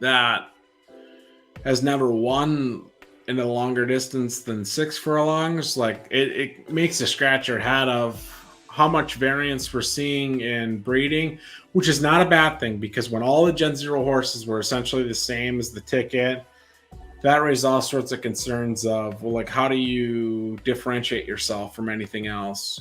that has never won in a longer distance than 6 furlongs, like it makes you scratch your head of how much variance we're seeing in breeding, which is not a bad thing, because when all the Gen Zero horses were essentially the same as the ticket, that raised all sorts of concerns of, well, like, how do you differentiate yourself from anything else?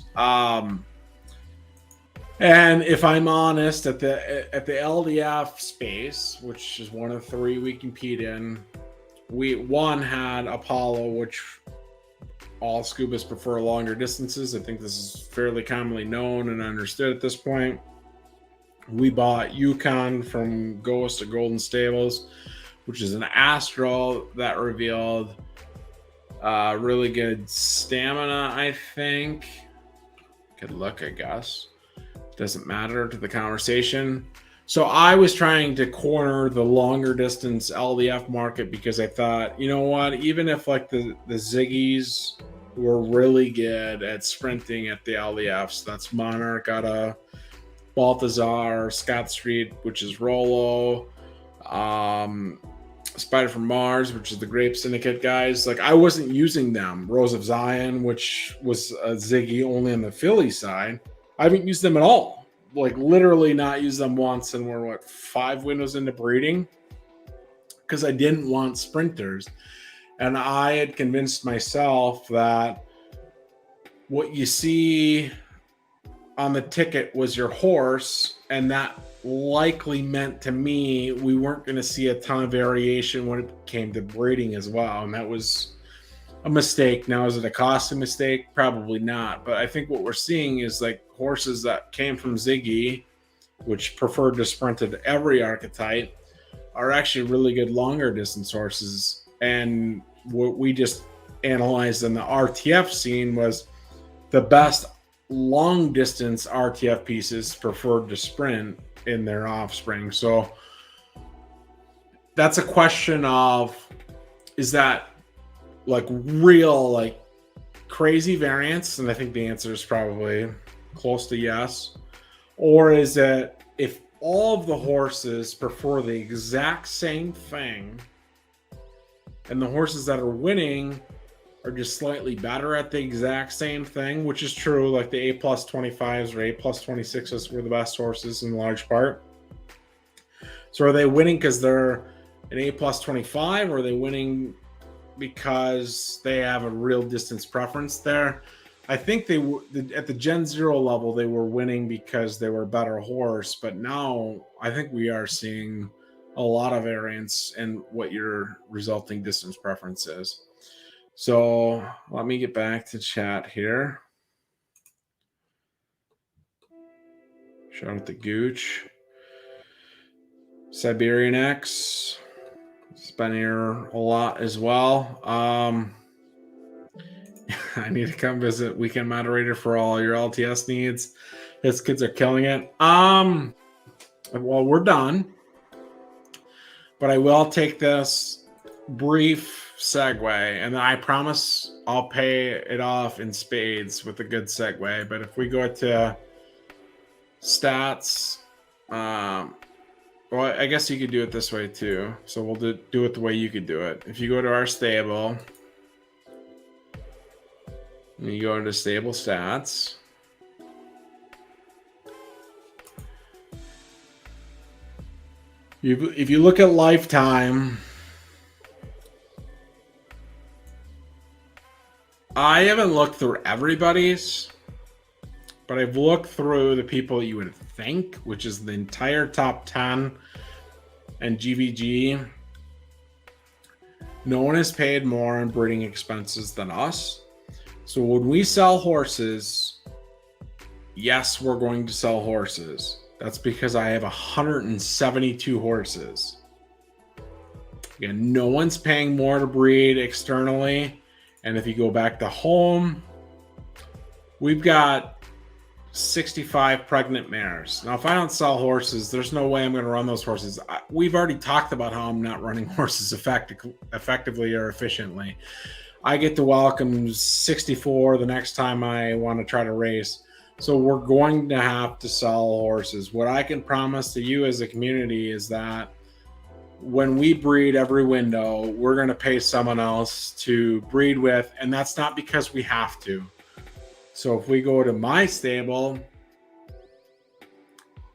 And if I'm honest, at the LDF space, which is one of 3 we compete in, one had Apollo, which all scubas prefer longer distances. I think this is fairly commonly known and understood at this point. We bought Yukon from Ghost to Golden Stables, which is an Astro that revealed really good stamina, I think. Good luck, I guess. Doesn't matter to the conversation. So I was trying to corner the longer distance LDF market because I thought, you know what, even if like the Ziggies were really good at sprinting at the LDFs, that's Monarch out of Balthazar, Scott Street, which is Rollo, Spider from Mars, which is the Grape Syndicate guys. Like I wasn't using them. Rose of Zion, which was a Ziggy only on the Philly side. I haven't used them at all. Like literally not used them once, and we're 5 windows into breeding because I didn't want sprinters. And I had convinced myself that what you see on the ticket was your horse, and that likely meant to me we weren't going to see a ton of variation when it came to breeding as well. And that was a mistake. Now, is it a costly mistake? Probably not. But I think what we're seeing is like horses that came from Ziggy, which preferred to sprint at every archetype, are actually really good longer distance horses. And what we just analyzed in the RTF scene was the best long distance RTF pieces preferred to sprint in their offspring. So that's a question of, is that like real, like crazy variance? And I think the answer is probably close to yes. Or is it if all of the horses prefer the exact same thing and the horses that are winning are just slightly better at the exact same thing, which is true. Like the A plus 25s or A plus 26s were the best horses in large part. So are they winning because they're an A plus 25, or are they winning because they have a real distance preference there? I think they were at the Gen Zero level, they were winning because they were a better horse. But now I think we are seeing a lot of variance in what your resulting distance preference is. So let me get back to chat here. Shout out to Gooch. Siberian X. It's been here a lot as well. I need to come visit, weekend moderator for all your LTS needs. His kids are killing it. Well, we're done, but I will take this brief segue, and I promise I'll pay it off in spades with a good segue. But if we go to stats, well, I guess you could do it this way too. So we'll do it the way you could do it. If you go to our stable, and you go into stable stats, if you look at lifetime, I haven't looked through everybody's, but I've looked through the people you would think, which is the entire top 10 and GVG. No one has paid more on breeding expenses than us. So when we sell horses, yes, we're going to sell horses. That's because I have 172 horses. Again, no one's paying more to breed externally. And if you go back to home, we've got 65 pregnant mares. Now, if I don't sell horses, there's no way I'm going to run those horses. We've already talked about how I'm not running horses effectively or efficiently. I get to welcome 64 the next time I want to try to race. So we're going to have to sell horses. What I can promise to you as a community is that when we breed every window, we're going to pay someone else to breed with, and that's not because we have to. So if we go to my stable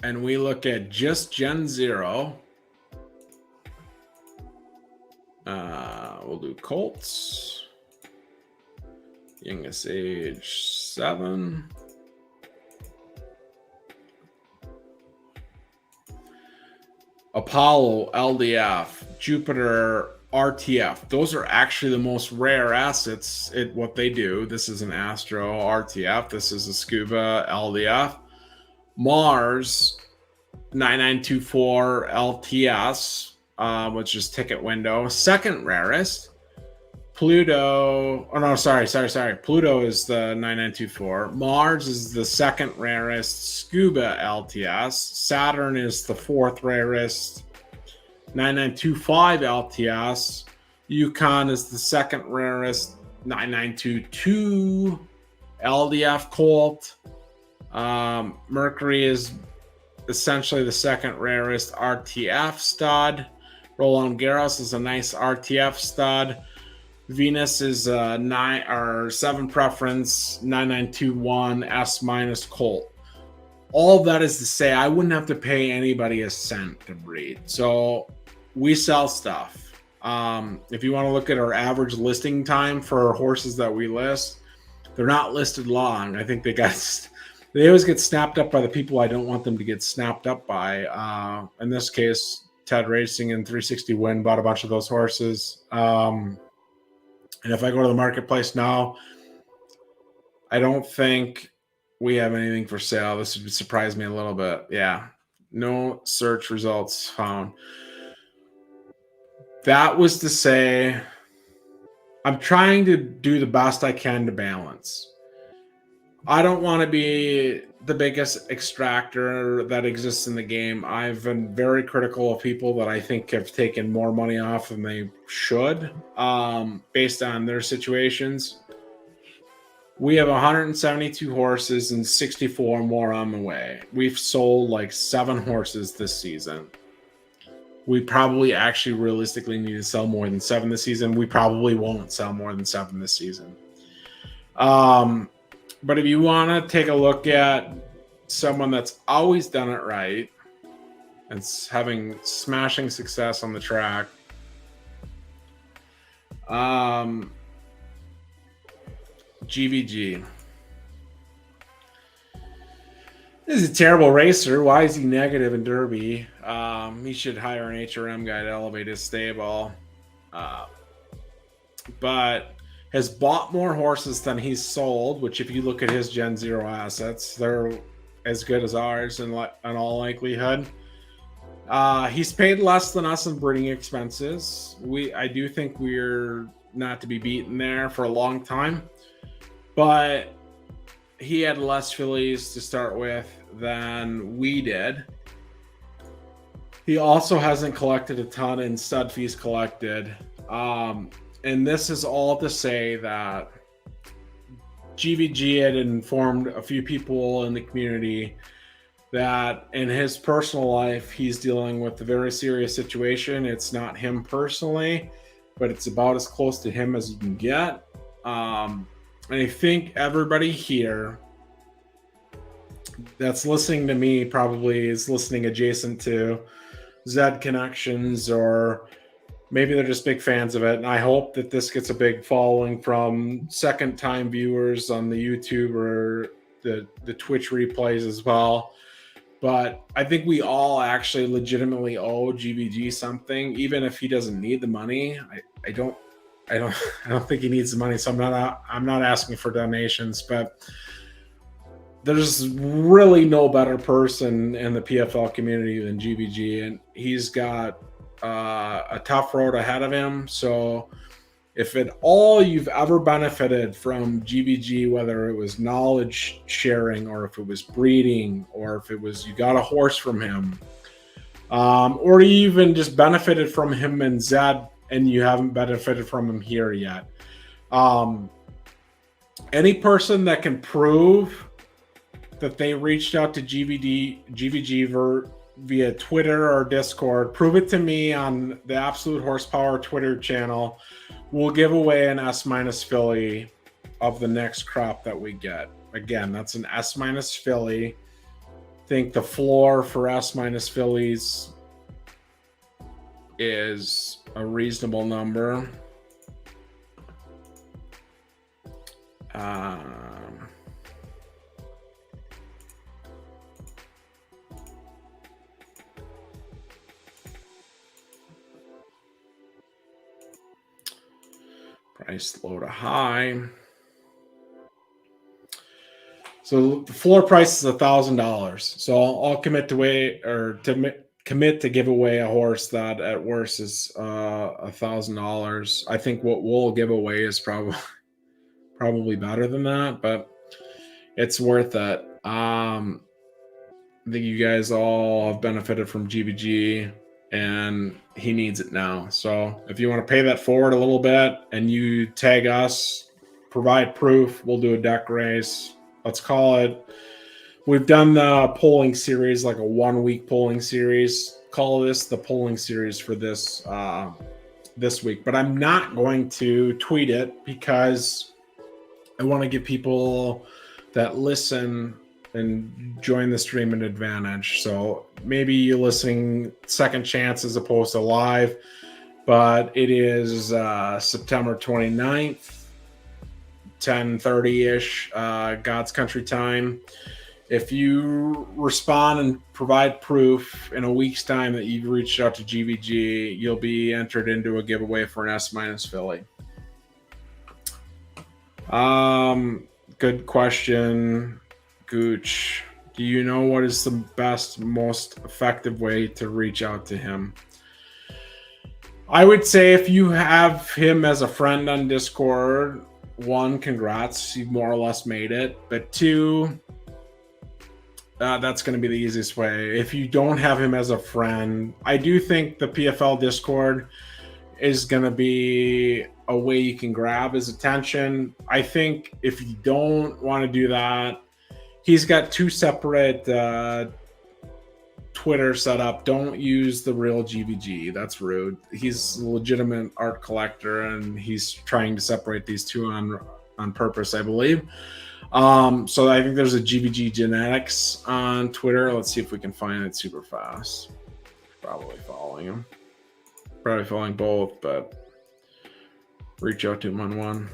and we look at just Gen 0, we'll do Colts, youngest age 7. Apollo, LDF, Jupiter, RTF. Those are actually the most rare assets at what they do. This is an Astro RTF. This is a Scuba LDF. Mars, 9924 LTS, which is ticket window. Second rarest. Pluto, oh no, sorry. Pluto is the 9924. Mars is the second rarest Scuba LTS. Saturn is the fourth rarest 9925 LTS. Yukon is the second rarest 9922 LDF Colt. Mercury is essentially the second rarest RTF stud. Roland Garros is a nice RTF stud. Venus is a 9 or 7 preference 9921 S minus Colt. All that is to say, I wouldn't have to pay anybody a cent to breed. So we sell stuff. If you want to look at our average listing time for horses that we list, they're not listed long. I think they always get snapped up by the people I don't want them to get snapped up by. In this case, Ted Racing and 360 Win bought a bunch of those horses. And if I go to the marketplace now, I don't think we have anything for sale. This would surprise me a little bit. Yeah. No search results found. That was to say, I'm trying to do the best I can to balance. I don't want to be the biggest extractor that exists in the game. I've been very critical of people that I think have taken more money off than they should, based on their situations. We have 172 horses and 64 more on the way. We've sold like 7 horses this season. We probably actually realistically need to sell more than 7 this season. We probably won't sell more than 7 this season. But if you want to take a look at someone that's always done it right and having smashing success on the track, GVG. This is a terrible racer. Why is he negative in Derby? He should hire an HRM guy to elevate his stable. But has bought more horses than he's sold, which if you look at his Gen 0 assets, they're as good as ours in all likelihood. He's paid less than us in breeding expenses. I do think we're not to be beaten there for a long time. but he had less fillies to start with than we did. He also hasn't collected a ton in stud fees collected. And this is all to say that GVG had informed a few people in the community that in his personal life, he's dealing with a very serious situation. It's not him personally, but it's about as close to him as you can get. And I think everybody here that's listening to me probably is listening adjacent to Zed Connections, or maybe they're just big fans of it. And I hope that this gets a big following from second-time viewers on the YouTube or the Twitch replays as well. But I think we all actually legitimately owe GVG something, even if he doesn't need the money. I don't think he needs the money, so I'm not asking for donations. But there's really no better person in the PFL community than GVG, and he's got a tough road ahead of him. So if at all you've ever benefited from GVG, whether it was knowledge sharing or if it was breeding or if it was you got a horse from him, or you even just benefited from him and Zed and you haven't benefited from him here yet, any person that can prove that they reached out to GVG via Twitter or Discord, prove it to me on the Absolute Horsepower Twitter channel. We'll give away an S- filly of the next crop that we get. Again, that's an S- filly. I think the floor for S- fillies is a reasonable number. Price low to high. So the floor price is $1,000. So I'll commit to give away a horse that at worst is $1,000. I think what we'll give away is probably better than that, but it's worth it. I think you guys all have benefited from GVG, and he needs it now. So if you want to pay that forward a little bit and you tag us, provide proof, we'll do a deck race. Let's call it. We've done the polling series, like a 1-week polling series. Call this the polling series for this week. But I'm not going to tweet it because I want to give people that listen and join the stream an advantage. So maybe you're listening second chance as opposed to live, but it is September 29th, 10:30-ish, God's country time. If you respond and provide proof in a week's time that you've reached out to GVG, you'll be entered into a giveaway for an S- filly. Good question, Gooch. Do you know what is the best, most effective way to reach out to him? I would say if you have him as a friend on Discord, 1, congrats, you've more or less made it. But 2, that's going to be the easiest way. If you don't have him as a friend, I do think the PFL Discord is going to be a way you can grab his attention. I think if you don't want to do that, he's got 2 separate Twitter set up. Don't use the real GVG. That's rude. He's a legitimate art collector, and he's trying to separate these two on purpose, I believe. So I think there's a GVG Genetics on Twitter. Let's see if we can find it super fast. Probably following him. Probably following both, but reach out to him on one.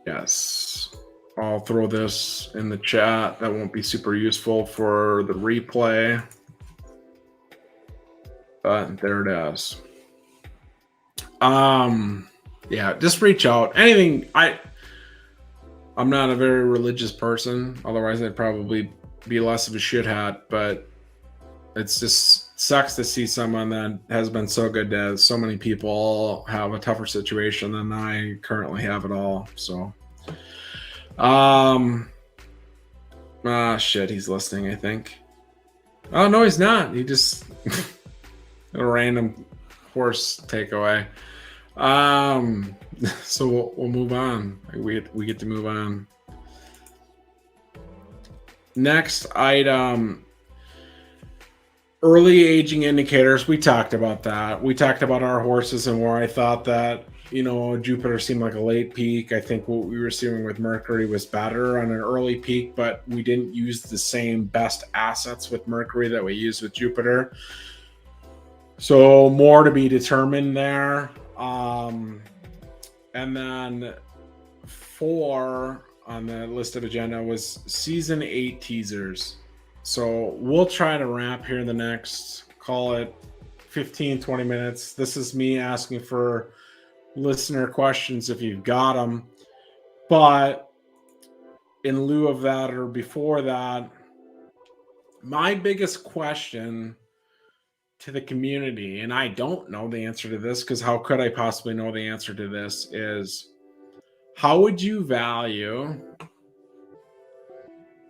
Yes. I'll throw this in the chat. That won't be super useful for the replay. But there it is. Yeah, just reach out. Anything. I'm not a very religious person. Otherwise, I'd probably be less of a shithead. But it's just sucks to see someone that has been so good to so many people have a tougher situation than I currently have at all. So, shit, he's listening, I think. Oh, no, he's not. He just a random horse takeaway. So we'll move on. We get to move on. Next item, early aging indicators. We talked about that. We talked about our horses and where I thought that, Jupiter seemed like a late peak. I think what we were seeing with Mercury was better on an early peak, but we didn't use the same best assets with Mercury that we used with Jupiter. So more to be determined there. And then 4 on the list of agenda was season 8 teasers. So we'll try to wrap here in the next, call it 15, 20 minutes. This is me asking for listener questions if you've got them. But in lieu of that, or before that, my biggest question to the community, and I don't know the answer to this because how could I possibly know the answer to this, is how would you value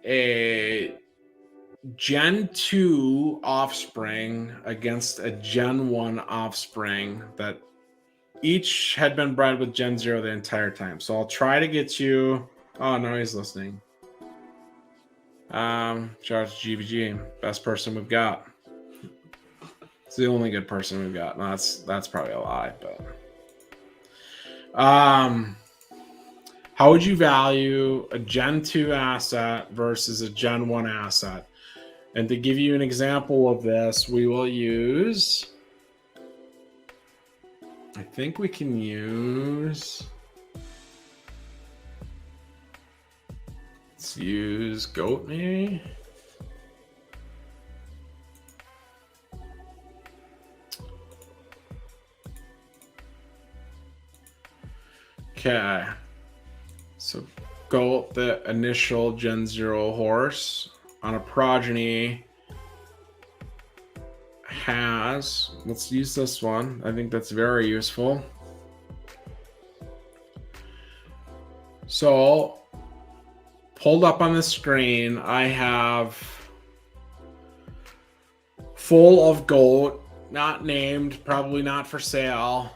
a Gen 2 offspring against a Gen 1 offspring that each had been bred with Gen 0 the entire time? So I'll try to get you. Oh, no, he's listening. Shout out to GVG, best person we've got. It's the only good person we've got. No, that's probably a lie, but how would you value a Gen 2 asset versus a Gen 1 asset? And to give you an example of this, we will use, I think we can use, let's use goat maybe. Okay, so goat, the initial Gen 0 horse on a progeny has, let's use this one. I think that's very useful. So pulled up on the screen, I have full of goat, not named, probably not for sale,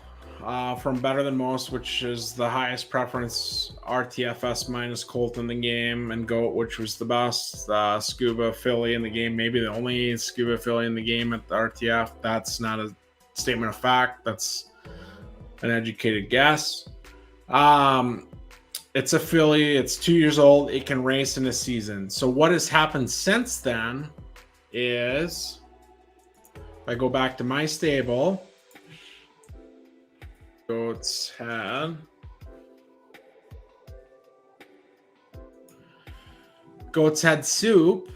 from Better Than Most, which is the highest preference RTFS minus colt in the game, and goat, which was the best scuba filly in the game, maybe the only scuba filly in the game at the RTF. That's not a statement of fact, that's an educated guess. It's a filly, it's 2 years old, it can race in a season. So what has happened since then is, if I go back to my stable, Goat's Head Soup,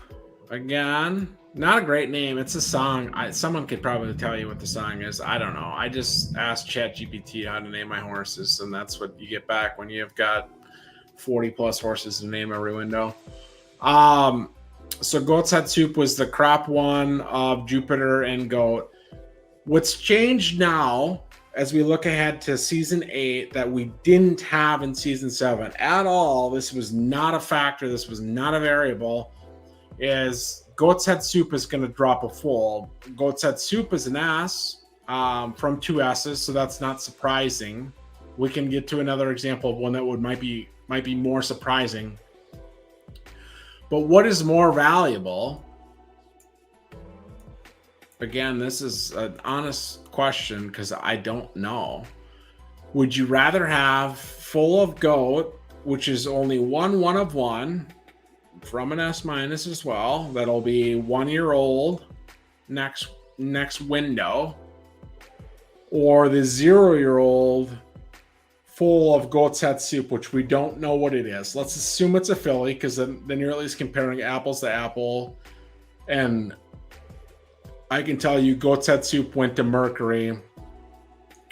again, not a great name. It's a song. Someone could probably tell you what the song is. I don't know. I just asked ChatGPT how to name my horses, and that's what you get back when you've got 40 plus horses to name every window. So Goat's Head Soup was the crop one of Jupiter and Goat. What's changed now, as we look ahead to season 8, that we didn't have in season 7 at all, this was not a factor, this was not a variable, is Goat's Head Soup is going to drop a foal. Goat's Head Soup is an S from 2 S's, so that's not surprising. We can get to another example of one that might be more surprising. But what is more valuable? Again, this is an honest question because I don't know. Would you rather have full of goat, which is only one of one, from an S minus as well, that'll be 1 year old next window, or the 0 year old full of Goat's Head Soup, which we don't know what it is? Let's assume it's a filly, because then you're at least comparing apples to apple. And I can tell you Goat's Head Soup went to Mercury,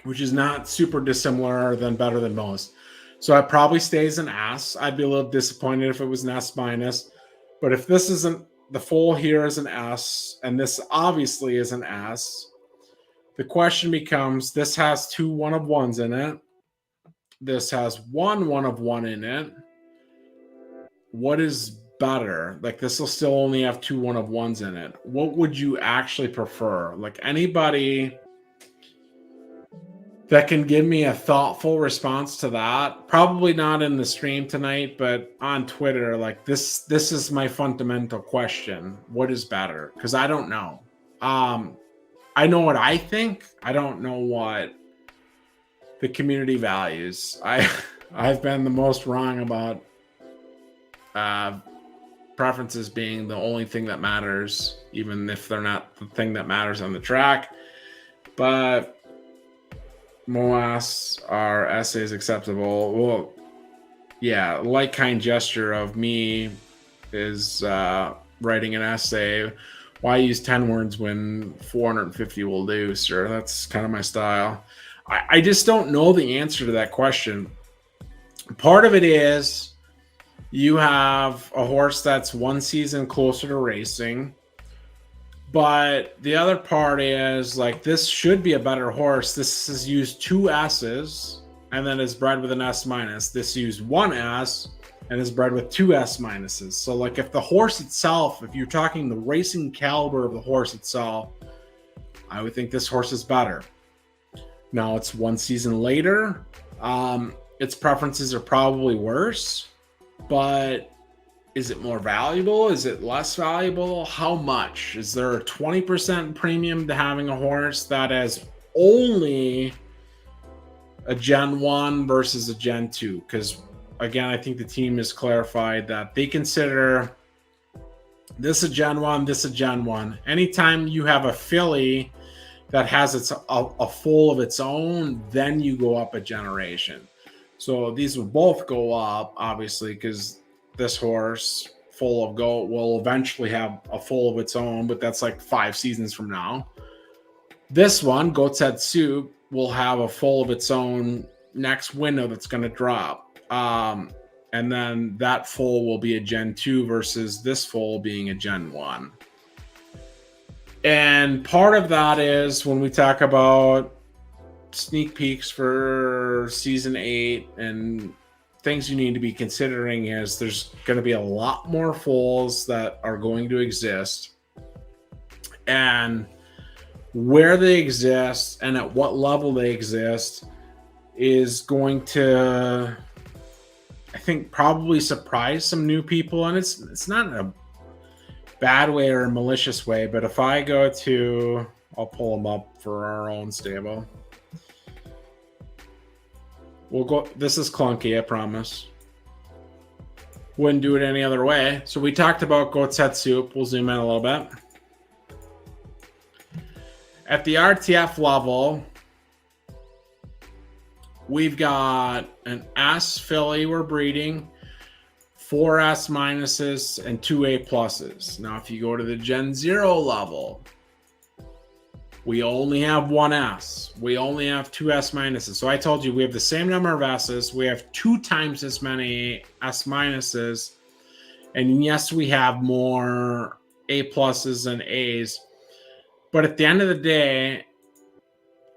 which is not super dissimilar than Better Than Most. So it probably stays an S. I'd be a little disappointed if it was an S minus. But if this isn't the foal here is an S, and this obviously is an S. The question becomes, this has 2 1-of-1s in it. This has 1 1-of-1 in it. What is better? Like, this will still only have 2 1-of-1s in it. What would you actually prefer? Like, anybody that can give me a thoughtful response to that, probably not in the stream tonight, but on Twitter, like, this is my fundamental question. What is better? Because I don't know. I know what I think. I don't know what the community values. I've been the most wrong about preferences being the only thing that matters, even if they're not the thing that matters on the track. But Moas, are essays acceptable? Well, yeah, like kind gesture of me is writing an essay. Why use 10 words when 450 will do, sir? That's kind of my style. I just don't know the answer to that question. Part of it is you have a horse that's one season closer to racing. But the other part is, like, this should be a better horse. This has used 2 S's and then is bred with an S minus. This used 1 S and is bred with 2 S minuses. So, like, if the horse itself, if you're talking the racing caliber of the horse itself, I would think this horse is better. Now, it's 1 season later. Its preferences are probably worse, but is it more valuable? Is it less valuable? How much? Is there a 20% premium to having a horse that is only a Gen 1 versus a Gen 2? Because, again, I think the team has clarified that they consider this a Gen 1, this a Gen 1. Anytime you have a filly that has a foal of its own, then you go up a generation. So these will both go up, obviously, because this horse, Full of Goat, will eventually have a foal of its own, but that's like 5 seasons from now. This one, Goat's Head Soup, will have a foal of its own next window that's going to drop. And then that foal will be a Gen 2 versus this foal being a Gen 1. And part of that is when we talk about sneak peeks for season 8 and things you need to be considering, is there's going to be a lot more foals that are going to exist, and where they exist and at what level they exist is going to, I think, probably surprise some new people. And it's not in a bad way or a malicious way, but if I go to, I'll pull them up for our own stable. We'll go, this is clunky, I promise. Wouldn't do it any other way. So we talked about Goat's Head Soup. We'll zoom in a little bit. At the RTF level, we've got an S filly we're breeding, 4 S minuses, and 2 A pluses. Now, if you go to the Gen 0 level, we only have 1 S. We only have 2 S minuses. So I told you we have the same number of S's. We have 2 times as many S minuses. And yes, we have more A pluses and A's. But at the end of the day,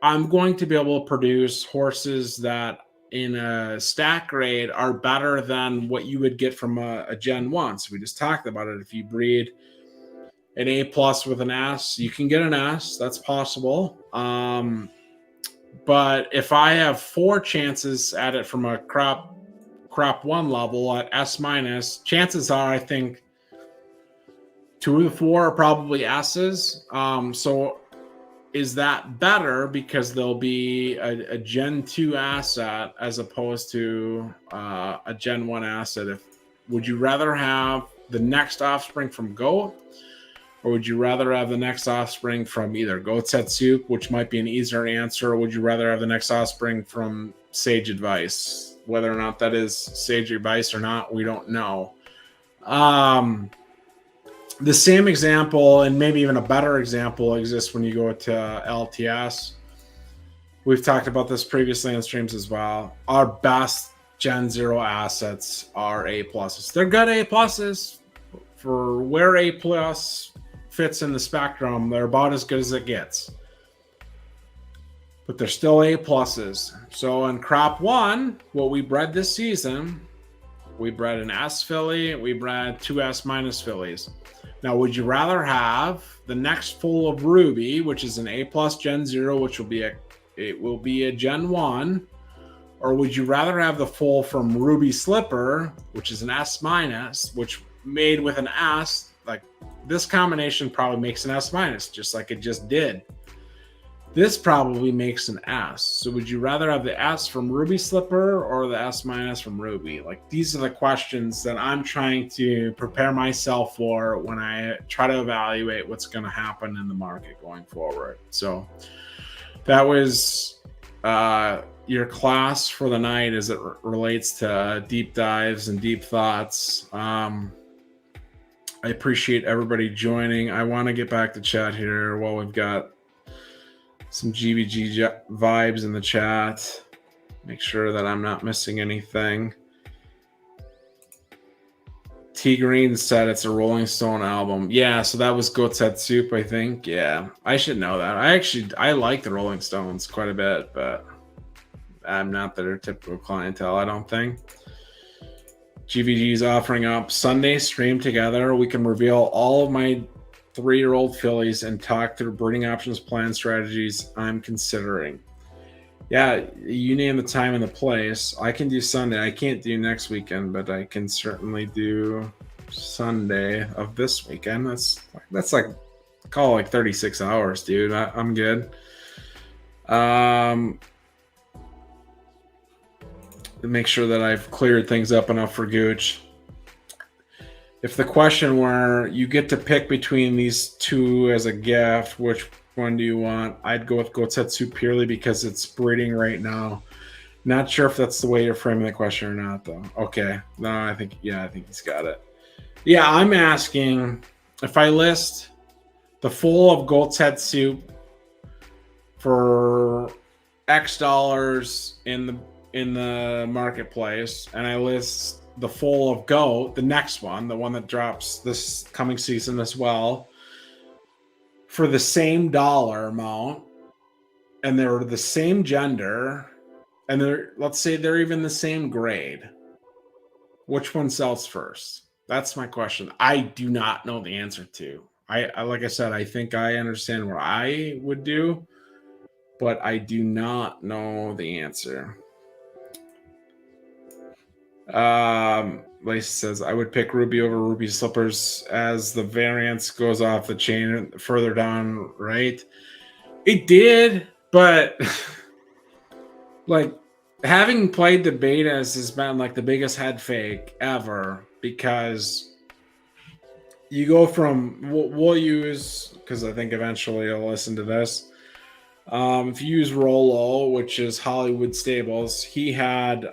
I'm going to be able to produce horses that in a stack grade are better than what you would get from a Gen 1. So we just talked about it. If you breed an A plus with an S, you can get an S. That's possible. But if I have 4 chances at it from a crop 1 level at S minus, chances are I think 2 of the 4 are probably S's. So is that better because there'll be a Gen 2 asset as opposed to a Gen 1 asset? Would you rather have the next offspring from Goat, or would you rather have the next offspring from either Goat's Head Soup, which might be an easier answer, or would you rather have the next offspring from Sage Advice? Whether or not that is Sage Advice or not, we don't know. The same example, and maybe even a better example, exists when you go to LTS. We've talked about this previously on streams as well. Our best Gen 0 assets are A pluses. They're good A pluses. for where A plus fits in the spectrum, they're about as good as it gets. But they're still A pluses. So in crop 1, what we bred this season, we bred an S filly, we bred 2 S minus fillies. Now, would you rather have the next foal of Ruby, which is an A plus Gen 0, which will be a Gen 1, or would you rather have the foal from Ruby Slipper, which is an S minus, which made with an S, like this combination probably makes an S minus, just like it just did. This probably makes an S. So would you rather have the S from Ruby Slipper or the S minus from Ruby? Like, these are the questions that I'm trying to prepare myself for when I try to evaluate what's going to happen in the market going forward. So that was your class for the night as it relates to deep dives and deep thoughts. I appreciate everybody joining. I want to get back to chat here while we've got some GVG vibes in the chat. Make sure that I'm not missing anything. T Green said it's a Rolling Stone album. Yeah, so that was Goat's Head Soup, I think. Yeah, I should know that. I like the Rolling Stones quite a bit, but I'm not their typical clientele, I don't think. GVG is offering up Sunday stream together. We can reveal all of my 3-year-old fillies and talk through breeding options, plan strategies I'm considering. Yeah, you name the time and the place. I can do Sunday. I can't do next weekend, but I can certainly do Sunday of this weekend. That's like, call it like 36 hours, dude. I'm good. Make sure that I've cleared things up enough for Gooch. If the question were you get to pick between these two as a gift, which one do you want? I'd go with Goat's Head Soup purely because it's breeding right now. Not sure if that's the way you're framing the question or not, though. Okay. No, I think he's got it. Yeah, I'm asking if I list the full of Goat's Head Soup for X dollars in the marketplace, and I list the full of Goat, the next one, the one that drops this coming season as well, for the same dollar amount, and they're the same gender, and let's say they're even the same grade, which one sells first? That's my question. I do not know the answer to. I like I said, I think I understand what I would do, but I do not know the answer. Lacey says I would pick Ruby over Ruby Slippers as the variance goes off the chain further down, right? It did, but like having played the betas has been like the biggest head fake ever, because you go from we'll use, because I think eventually I'll listen to this. If you use Rollo, which is Hollywood Stables, he had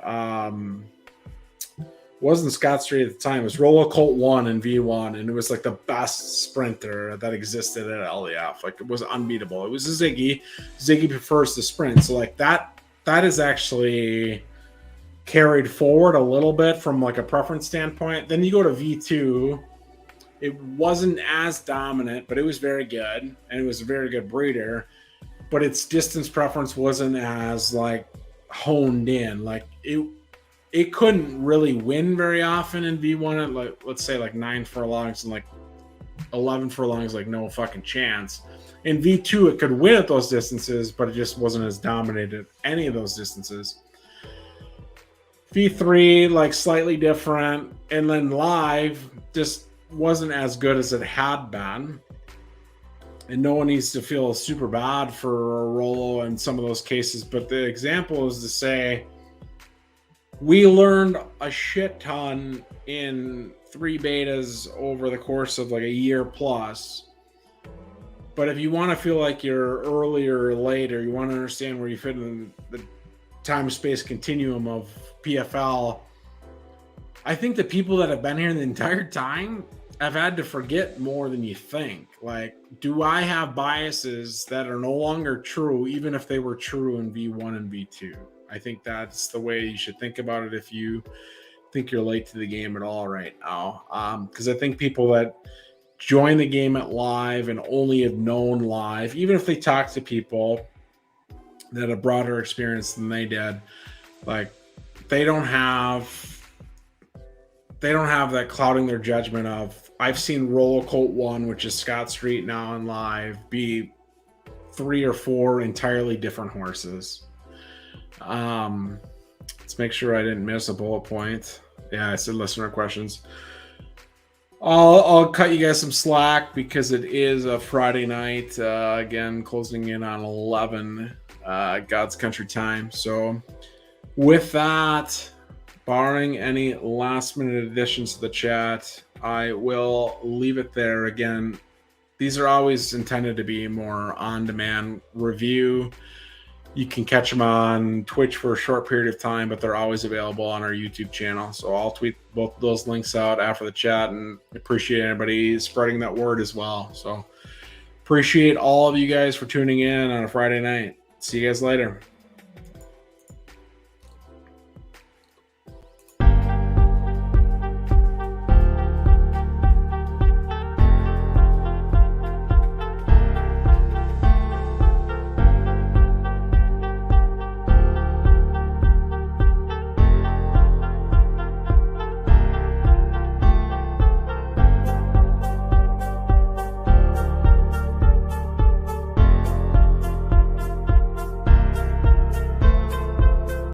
wasn't Scott Street at the time. It was Rollo Colt 1 and V1, and it was like the best sprinter that existed at LEF. Like, it was unbeatable. It was a Ziggy. Ziggy prefers the sprint, so like that is actually carried forward a little bit from like a preference standpoint. Then you go to V2. It wasn't as dominant, but it was very good, and it was a very good breeder. But its distance preference wasn't as like honed in. Like it couldn't really win very often in V1 at like, let's say like 9 furlongs and like 11 furlongs, like no fucking chance. In V2, it could win at those distances, but it just wasn't as dominated at any of those distances. V3, like slightly different, and then live just wasn't as good as it had been. And no one needs to feel super bad for Rollo in some of those cases, but the example is to say, we learned a shit ton in 3 betas over the course of like a year plus. But if you want to feel like you're earlier or later, you want to understand where you fit in the time-space continuum of PFL, I think the people that have been here the entire time have had to forget more than you think. Like, do I have biases that are no longer true, even if they were true in V1 and V2? I think that's the way you should think about it if you think you're late to the game at all right now. Because I think people that join the game at live and only have known live, even if they talk to people that have a broader experience than they did, like they don't have that clouding their judgment of, I've seen Roller Coat 1, which is Scott Street now in live, be 3 or 4 entirely different horses. Let's make sure I didn't miss a bullet point. Yeah, I said listener questions. I'll cut you guys some slack because it is a Friday night. Again, closing in on 11 God's Country time. So with that, barring any last minute additions to the chat, I will leave it there. Again, these are always intended to be more on-demand review. You can catch them on Twitch for a short period of time, but they're always available on our YouTube channel. So I'll tweet both those links out after the chat, and appreciate everybody spreading that word as well. So appreciate all of you guys for tuning in on a Friday night. See you guys later.